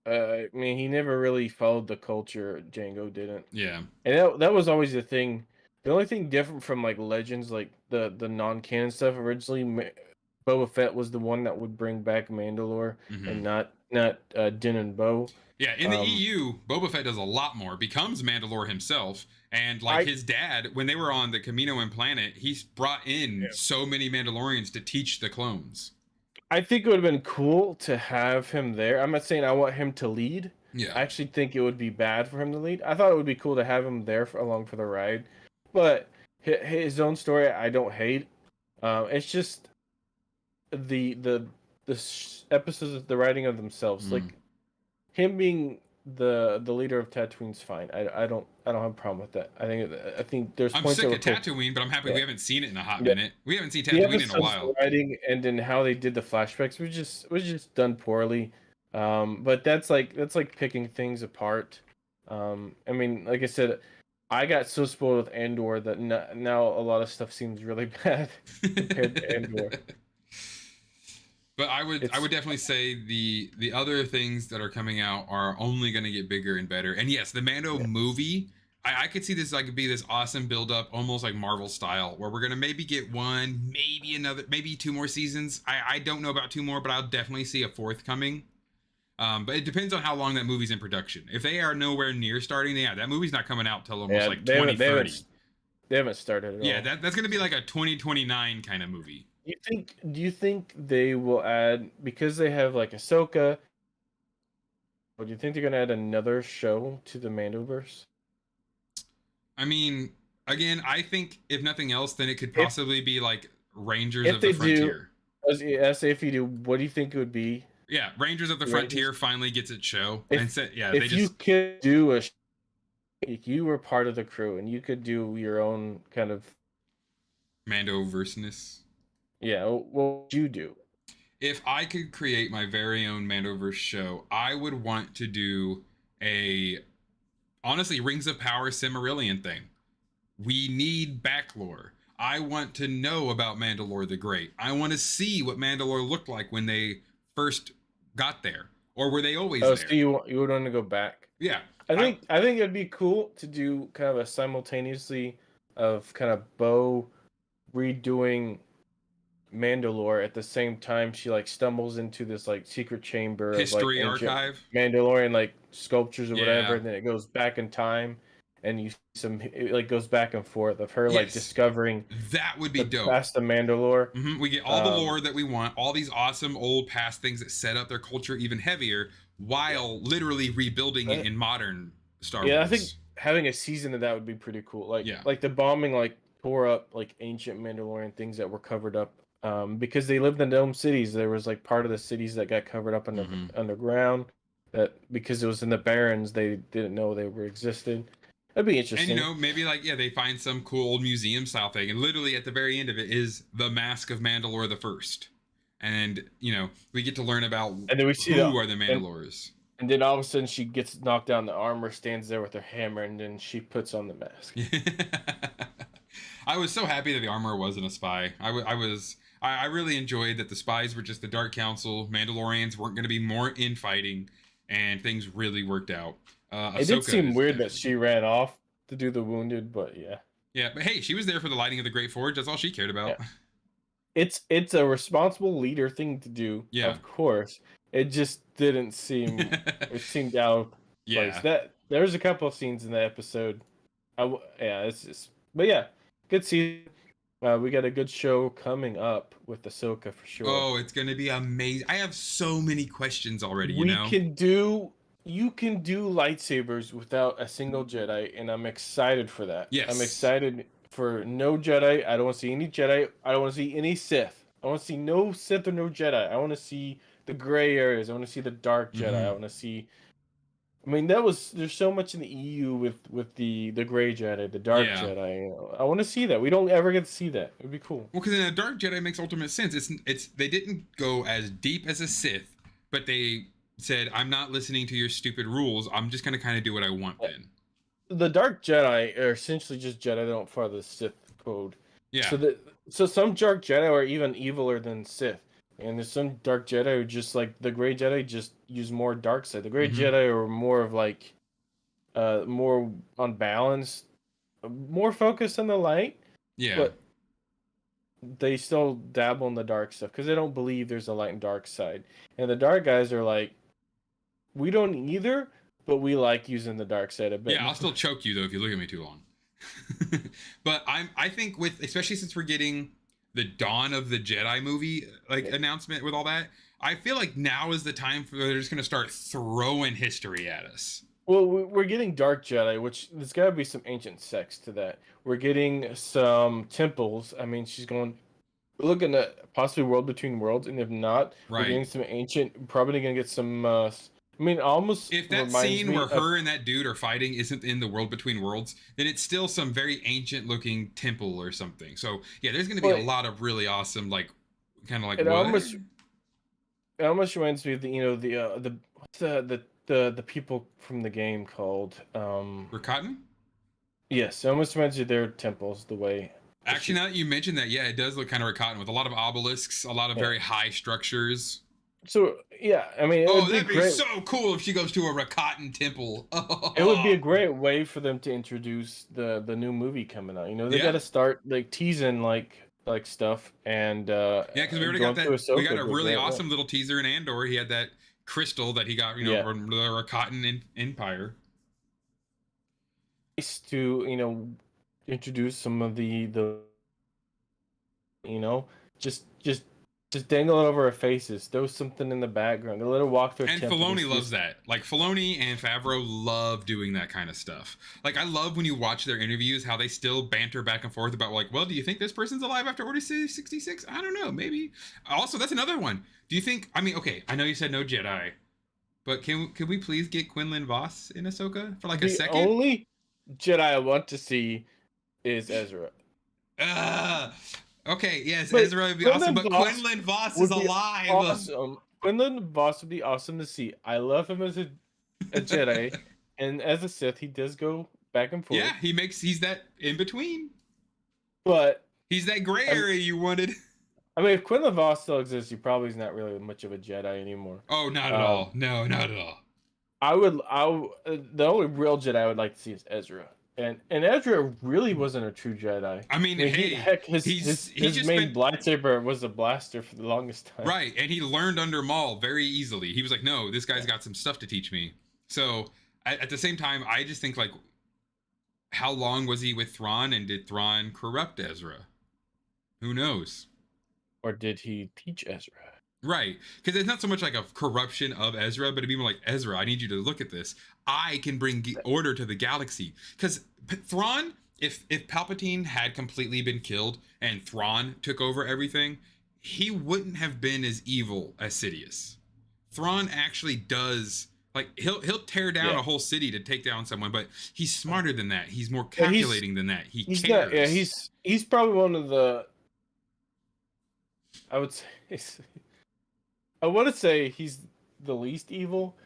I mean, he never really followed the culture. Django didn't. Yeah. And that was always the thing. The only thing different from like Legends, like the non-canon stuff, originally Boba Fett was the one that would bring back Mandalore, Mm-hmm. and not Din and Bo. Yeah, in the Um, EU, Boba Fett does a lot more, becomes Mandalore himself, and like I his dad, when they were on the Kaminoan planet, he's brought in Yeah. so many Mandalorians to teach the clones. I think it would have been cool to have him there. I'm not saying I want him to lead. Yeah. I actually think it would be bad for him to lead. I thought it would be cool to have him there along for the ride, but his own story I don't hate. It's just the the episodes, the writing of themselves, Mm. like him being the leader of Tatooine's fine. I don't have a problem with that. I think there's I'm points that sick were of cool. Tatooine, but I'm happy Yeah, we haven't seen it in a hot yeah. minute. We haven't seen The Tatooine in a episodes, the while. writing, and then how they did the flashbacks was just done poorly. But that's like picking things apart. I mean, like I said, I got so spoiled with Andor that now a lot of stuff seems really bad compared to Andor. But I would It's definitely say the other things that are coming out are only going to get bigger and better. And yes, the Mando Yeah. movie, I could see this like be this awesome build up, almost like Marvel style, where we're gonna maybe get one, maybe another, maybe two more seasons. I don't know about two more, but I'll definitely see a fourth coming. But it depends on how long that movie's in production. If they are nowhere near starting, yeah, that movie's not coming out till almost Yeah, like they haven't they 2030. haven't they haven't started at Yeah, all. that's gonna be like a 2029 kind of movie. Do you think they will add, because they have like Ahsoka, or do you think they're gonna add another show to the Mandoverse? I mean, again, I think if nothing else, then it could If possibly be like Rangers if of the they do, Frontier. as if you do, what do you think it would be? Yeah, Rangers of the Rangers. Frontier finally gets its show, and If said, yeah, they if you just could do if you were part of the crew and you could do your own kind of, Mando verseness. yeah, what would you do? If I could create my very own Mandoverse show, I would want to do a honestly Rings of Power Cimmerillion thing. We need backlore. I want to know about Mandalore the Great. I want to see what Mandalore looked like when they first got there, or were they always Oh, so there? you would want to go back? Yeah, I I think I think it'd be cool to do kind of a simultaneously of kind of Bo redoing Mandalore at the same time she like stumbles into this like secret chamber of like history ancient archive. Mandalorian like sculptures or whatever, Yeah. and then it goes back in time, and you see it like goes back and forth of her like Yes, discovering that would be the dope. past of Mandalore. We get all the Um, lore that we want, all these awesome old past things that set up their culture even heavier, yeah, while literally rebuilding it Uh, in modern Star yeah, I think Wars. having a season of that would be pretty cool. Like Yeah. like the bombing like tore up like ancient Mandalorian things that were covered up. Because they lived in dome cities, there was like part of the cities that got covered up hmm underground. That because it was in the Barrens, they didn't know they were existed. That'd be And, you interesting. know, maybe like, yeah, they find some cool old museum style thing. And literally at the very end of it is the Mask of Mandalore the First. And, you know, we get to learn about And then we see who are the and Mandalores. and then all of a sudden she gets knocked down. The armor stands there with her hammer, and then she puts on the mask. I was so happy that the armor wasn't a spy. I really enjoyed that the spies were just the Dark Council. Mandalorians weren't going to be more infighting, and things really worked out. It did Ahsoka seem is weird that definitely. she ran off to do the wounded, but yeah, Yeah, but hey, she was there for the lighting of the Great Forge. That's all she cared yeah. about. It's a responsible leader thing to do, Yeah. of course. It just didn't seem. It seemed out of place. Yeah. That there's a couple of scenes in the episode. Yeah, it's just. But yeah, good season. We got a good show coming up with Ahsoka for sure. Oh, it's going to be amazing. I have so many questions already, you We know? can do. You can do lightsabers without a single Jedi, and I'm excited for that. I'm Yes. excited for no Jedi. I don't want to see any Jedi. I don't want to see any Sith. I want to see no Sith or no Jedi. I want to see the gray areas. I want to see the dark Jedi. I Hmm. want to see. I mean, that was there's so much in the EU with the gray Jedi, the dark Yeah. Jedi. You know, I want to see that. We don't ever get to see that. It'd be cool. Well, because in a Dark Jedi makes ultimate sense. It's they didn't go as deep as a Sith, but they said, "I'm not listening to your stupid rules. I'm just gonna kind of do what I want." Then, The dark Jedi are essentially just Jedi that don't follow the Sith code. yeah. So some dark Jedi are even eviler than Sith, and there's some dark Jedi who just like the gray Jedi just use more dark side. The gray Hmm. Jedi are more of like, more unbalanced, more focused on the light, Yeah. but they still dabble in the dark stuff because they don't believe there's a light and dark side. And the dark guys are like, we don't either, but we like using the dark side a bit Yeah, more. I'll still choke you though if you look at me too long. But I think with especially since we're getting the Dawn of the Jedi movie like announcement with all that, I feel like now is the time for they're just gonna start throwing history at us. Well, we're getting Dark Jedi, which there's got to be some ancient sects to that. We're getting some temples. I mean, we're looking at possibly World Between Worlds, and if not, we're Right. getting some ancient. Probably gonna get some. I mean, almost If that reminds scene me where of. her and that dude are fighting isn't in the World Between Worlds, then it's still some very ancient looking temple or something. So yeah, there's gonna be a Well, lot of really awesome like kind of like it what? almost reminds me of the what's the people from the game called. Rakatan? Yes, it almost reminds you of their temples the way. The Actually, shape. now that you mentioned that, yeah, it does look kind of Rakatan with a lot of obelisks, a lot of Yeah. very high structures. So yeah, I mean, it Oh, would be that'd be great. so cool if she goes to a Rakatan temple. It would be a great way for them to introduce the new movie coming out. You know, they got Yeah, to start like teasing like stuff, and yeah, because we already got going that. through We Ahsoka got would a be a really great way. awesome little teaser in Andor. He had that crystal that he got, you know, Yeah, from the Rakatan Empire. nice to introduce some of the you know just just dangle it over our faces. Throw something in the background. They let her walk through a And temple. Filoni loves that. Like Filoni and Favreau love doing that kind of stuff. Like I love when you watch their interviews how they still banter back and forth about like, well, do you think this person's alive after Order 66? I don't know, maybe. Also, that's another one. Do you think? I mean, okay, I know you said no Jedi, but can we please get Quinlan Voss in Ahsoka for like a The second? only Jedi I want to see is Ezra. Uh, okay, yes, But Ezra would be awesome, Quinlan but Voss Quinlan Voss is would be alive. awesome. Quinlan Voss would be awesome to see. I love him as a Jedi, and as a Sith, he does go back and forth. Yeah, he's that in between. But He's that gray um, area you wanted. I mean, if Quinlan Voss still exists, he probably is not really much of a Jedi anymore. Oh, not at Um, all. No, not at all. the only real Jedi I would like to see is Ezra, and Ezra really wasn't a true Jedi. I mean, He hey, heck he his just main spent lightsaber was a blaster for the longest time. right, and he learned under Maul very easily. He was like, "No, this guy's Yeah. got some stuff to teach me." So, at the same time, I just think like, how long was he with Thrawn, and did Thrawn corrupt Ezra? Who knows? Or did he teach Ezra? Right, because it's not so much like a corruption of Ezra, but it'd be more like Ezra. I need you to look at this. I can bring order to the galaxy. Because Thrawn, if Palpatine had completely been killed and Thrawn took over everything, he wouldn't have been as evil as Sidious. Thrawn actually does Like he'll tear down Yeah. a whole city to take down someone, but he's smarter than that. He's more Yeah, calculating than that. He he's cares. not. Yeah, he's probably one of the. I would say. I want to say he's the least evil.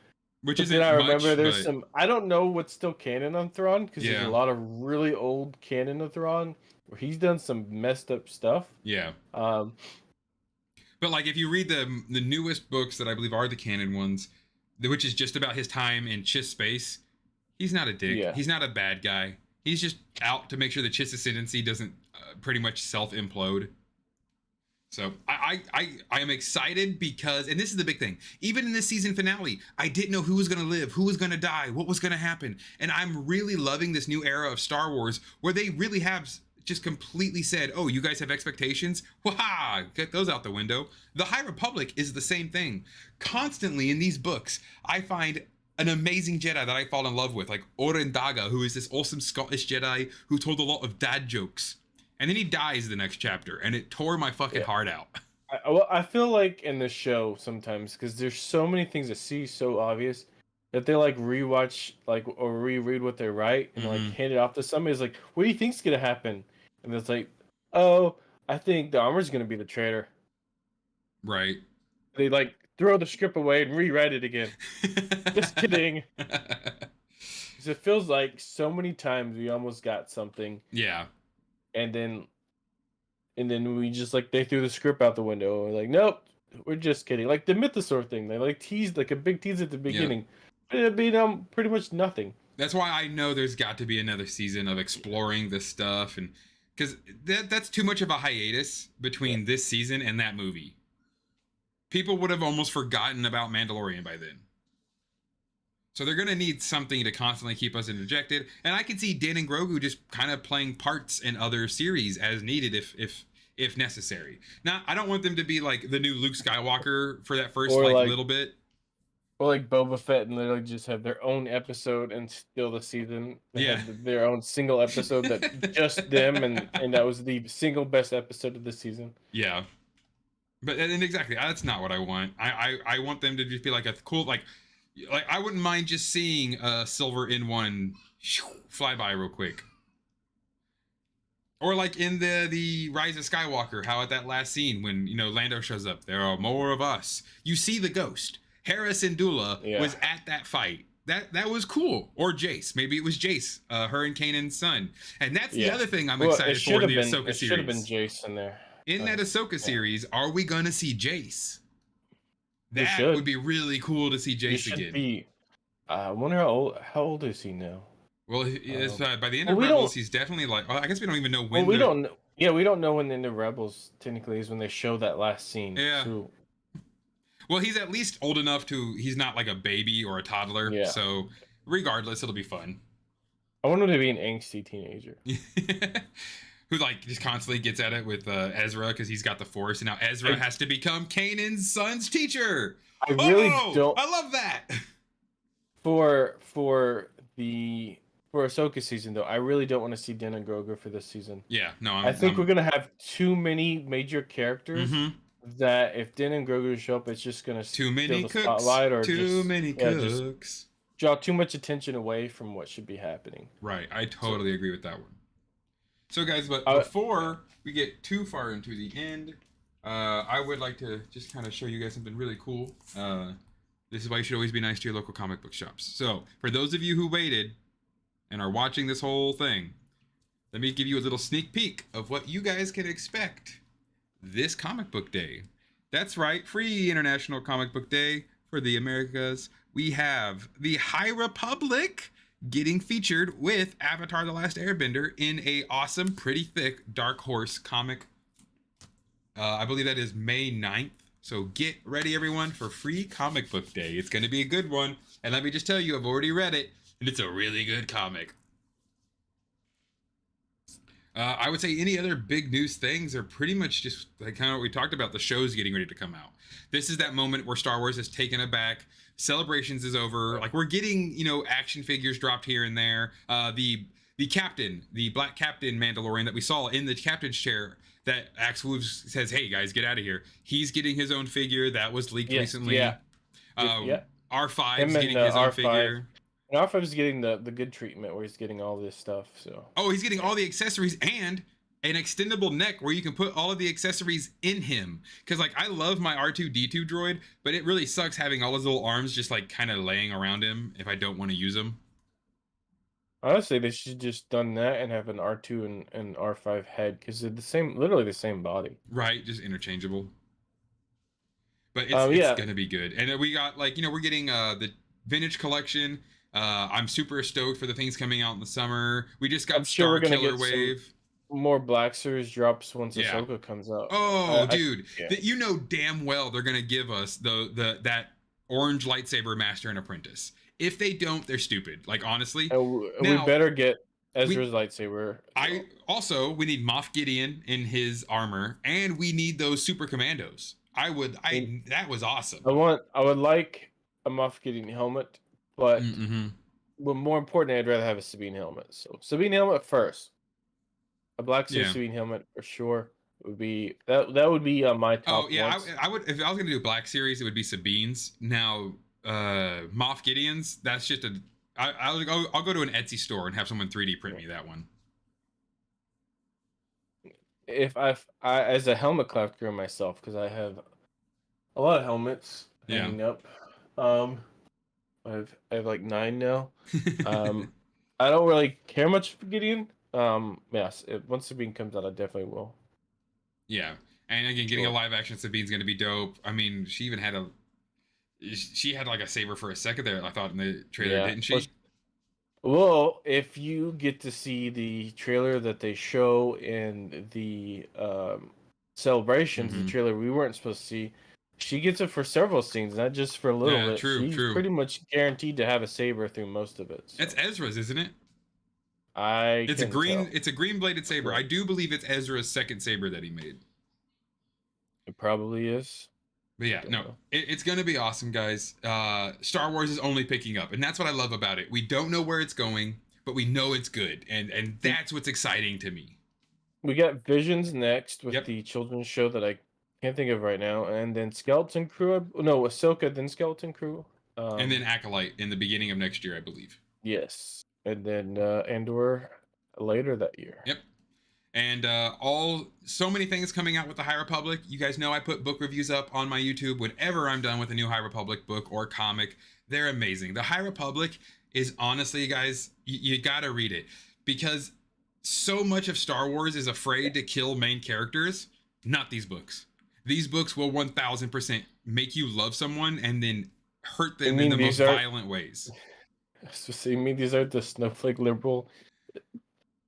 Which But then isn't I remember much, there's but some. I don't know what's still canon on Thrawn because there's a yeah, lot of really old canon of Thrawn where he's done some messed up stuff. yeah. Um, But like if you read the newest books that I believe are the canon ones, which is just about his time in Chiss space, he's not a dick. Yeah. He's not a bad guy. He's just out to make sure the Chiss ascendancy doesn't pretty much self implode. So I am excited because, and this is the big thing, even in this season finale, I didn't know who was going to live, who was going to die, what was going to happen. And I'm really loving this new era of Star Wars where they really have just completely said, oh, you guys have expectations? Waha, get those out the window. The High Republic is the same thing. Constantly in these books, I find an amazing Jedi that I fall in love with, like Oren Daga, who is this awesome Scottish Jedi who told a lot of dad jokes. And then he dies the next chapter, and it tore my fucking heart out. I feel like in the show sometimes because there's so many things that see so obvious that they like rewatch like or reread what they write and like hand it off to somebody. It's like, what do you think's gonna happen? And it's like, oh, I think the armor's gonna be the traitor. Right. They like throw the script away and rewrite it again. Just kidding. Because it feels like so many times we almost got something. Yeah. And then we just like they threw the script out the window. We're like, nope, we're just kidding. Like the Mythosaur thing, they like teased like a big tease at the beginning. But it'd be pretty much nothing. That's why I know there's got to be another season of exploring this stuff, and because that's too much of a hiatus between this season and that movie. People would have almost forgotten about Mandalorian by then. So they're gonna need something to constantly keep us interjected, and I can see Din and Grogu just kind of playing parts in other series as needed if necessary. Now, I don't want them to be like the new Luke Skywalker for that first like little bit. Or like Boba Fett and literally just have their own episode and still the season. They had their own single episode that just them and that was the single best episode of the season. Yeah. But and exactly, that's not what I want. I want them to just be like a cool like I wouldn't mind just seeing a silver N1 fly by real quick. Or like in the Rise of Skywalker, how at that last scene when, you know, Lando shows up, there are more of us. You see the ghost. Hera Syndulla was at that fight. That was cool. Or Jace. Maybe it was Jace, her and Kanan's son. And that's the other thing I'm excited for in the Ahsoka series. It should have been Jace in there. In that Ahsoka series, are we going to see Jace? That would be really cool to see Jace again. I wonder how old is he now? Well, by the end of Rebels, he's definitely like. Well, I guess we don't even know when. We don't. Yeah, we don't know when the end of Rebels technically is when they show that last scene. Yeah. So, well, he's at least old enough to. He's not like a baby or a toddler. Yeah. So, regardless, it'll be fun. I want him to be an angsty teenager. Who like just constantly gets at it with Ezra because he's got the Force, and now Ezra has to become Kanan's son's teacher. I really don't. I love that. For Ahsoka season though, I really don't want to see Din and Grogu for this season. Yeah, no, I think we're gonna have too many major characters that if Din and Grogu show up, it's just gonna too many cooks, spotlight or too many cooks. Draw too much attention away from what should be happening. Right, I totally agree with that one. So guys, but before we get too far into the end, I would like to just kind of show you guys something really cool. This is why you should always be nice to your local comic book shops. So for those of you who waited and are watching this whole thing, let me give you a little sneak peek of what you guys can expect this comic book day. That's right, free International Comic Book Day for the Americas. We have the High Republic getting featured with Avatar: The Last Airbender in a awesome, pretty thick Dark Horse comic. I believe that is May 9th. So get ready, everyone, for free comic book day. It's going to be a good one. And let me just tell you, I've already read it, and it's a really good comic. I would say any other big news things are pretty much just like kind of what we talked about, the show's getting ready to come out. This is that moment where Star Wars has taken it back. Celebrations is over. Like, we're getting, you know, action figures dropped here and there. The captain, the Black Captain Mandalorian that we saw in the captain's chair, that Axel says, hey guys, get out of here. He's getting his own figure that was leaked recently. Yeah. R5's Him and getting his own R5. figure. And R5 is getting the good treatment where he's getting all this stuff. So. Oh, he's getting all the accessories and an extendable neck where you can put all of the accessories in him. Because like I love my R2D2 droid, but it really sucks having all his little arms just like kind of laying around him if I don't want to use them. Honestly, they should just done that and have an R2 and R5 head because they're the same, literally the same body. Right, just interchangeable. But it's Yeah. gonna be good. And then we got like, you know, we're getting the vintage collection. I'm super stoked for the things coming out in the summer. We just got sure we're Star gonna Killer get Wave. More Black Series drops once Yeah. Ahsoka comes out. Oh, dude, yeah. you know damn well they're gonna give us that orange lightsaber Master and Apprentice. If they don't, they're stupid. Like honestly, we now, better get Ezra's lightsaber. We need Moff Gideon in his armor, and we need those super commandos. That was awesome. I would like a Moff Gideon helmet, but more importantly, I'd rather have a Sabine helmet. So Sabine helmet first. A Black Series Sabine helmet for sure would be that would be my top. Oh yeah, I would if I was gonna do Black Series, it would be Sabine's. Now Moff Gideon's, that's just I'll go to an Etsy store and have someone 3D print me that one. If I as a helmet collector myself, because I have a lot of helmets hanging up. I have like 9 now. I don't really care much for Gideon. Yes, once Sabine comes out, I definitely will. Yeah, and again, getting a live action Sabine's gonna be dope. I mean, she had like a saber for a second there, I thought, in the trailer, didn't she? Well, if you get to see the trailer that they show in the celebrations, the trailer we weren't supposed to see, she gets it for several scenes, not just for a little bit. She's pretty much guaranteed to have a saber through most of it. So. It's Ezra's, isn't it? It's a green bladed saber. I do believe it's Ezra's second saber that he made. It probably is. But yeah, no, it's gonna be awesome, guys. Star Wars is only picking up, and that's what I love about it. We don't know where it's going, but we know it's good, and that's what's exciting to me. We got Visions next with the children's show that I can't think of right now, and then Skeleton Crew. No, Ahsoka, then Skeleton Crew, and then Acolyte in the beginning of next year, I believe. Yes, and then Andor later that year. Yep. And so many things coming out with the High Republic. You guys know I put book reviews up on my YouTube whenever I'm done with a new High Republic book or comic. They're amazing. The High Republic is honestly, guys, you gotta read it, because so much of Star Wars is afraid to kill main characters. Not these books. These books will 1000% make you love someone and then hurt them in the most violent ways. So you mean these are the snowflake liberal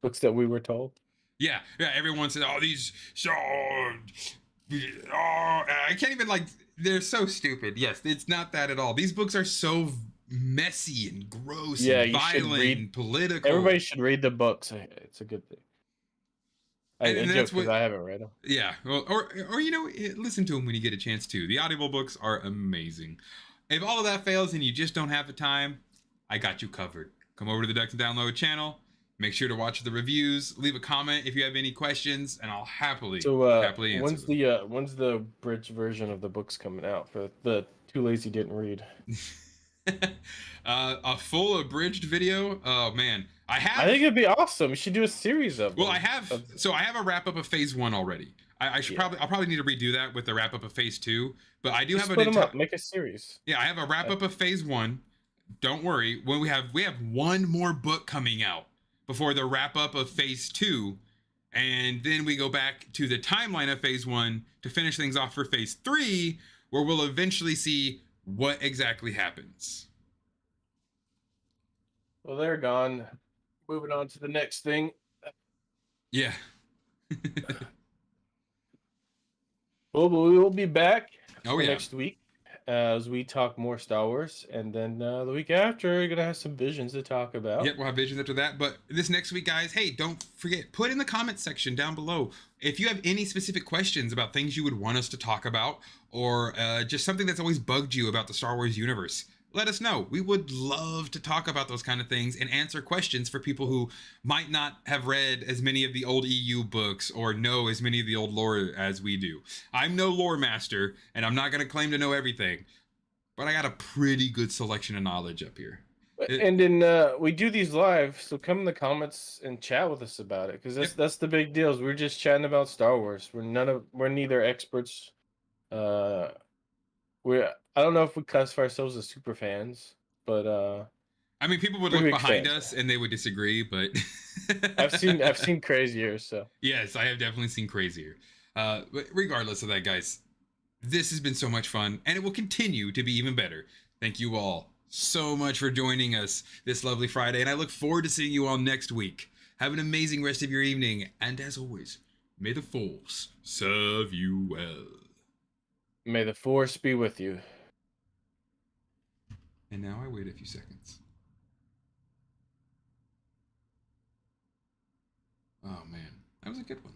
books that we were told? Yeah, everyone says, oh, these, I can't even, like, they're so stupid. Yes, it's not that at all. These books are so messy and gross and violent and political. Everybody should read the books. It's a good thing. And that's what I haven't read them. Yeah, well, or you know, listen to them when you get a chance to. The Audible books are amazing. If all of that fails and you just don't have the time, I got you covered. Come over to the Ducks and Download channel. Make sure to watch the reviews. Leave a comment if you have any questions, and I'll happily answer. When's the bridge version of the books coming out for the Too Lazy Didn't Read? A full abridged video. Oh man, I think it'd be awesome. You should do a series of. Well, I have a wrap up of phase 1 already. I'll probably need to redo that with the wrap up of phase 2. But I do have split them up. Make a series. Yeah, I have a wrap up of phase 1. Don't worry. When we have one more book coming out before the wrap up of phase 2, and then we go back to the timeline of phase 1 to finish things off for phase 3, where we'll eventually see what exactly happens. Well, they're gone. Moving on to the next thing. Yeah. Well, we will be back next week as we talk more Star Wars, and then the week after we're gonna have some visions to talk about. Yep, we'll have visions after that. But this next week, guys, hey, don't forget, put in the comments section down below if you have any specific questions about things you would want us to talk about, or just something that's always bugged you about the Star Wars universe. Let us know. We would love to talk about those kind of things and answer questions for people who might not have read as many of the old EU books or know as many of the old lore as we do. I'm no lore master, and I'm not going to claim to know everything, but I got a pretty good selection of knowledge up here. And then we do these live, so come in the comments and chat with us about it, because Yep. that's the big deal. Is we're just chatting about Star Wars. We're neither experts. Uh, we're I don't know if we classify ourselves as super fans, but I mean, people would pretty look big behind fans. us and they would disagree, but I've seen crazier. So yes, I have definitely seen crazier. But regardless of that, guys, this has been so much fun, and it will continue to be even better. Thank you all so much for joining us this lovely Friday, and I look forward to seeing you all next week. Have an amazing rest of your evening, and as always, may the Force serve you well. may the Force be with you. And now I wait a few seconds. Oh man, that was a good one.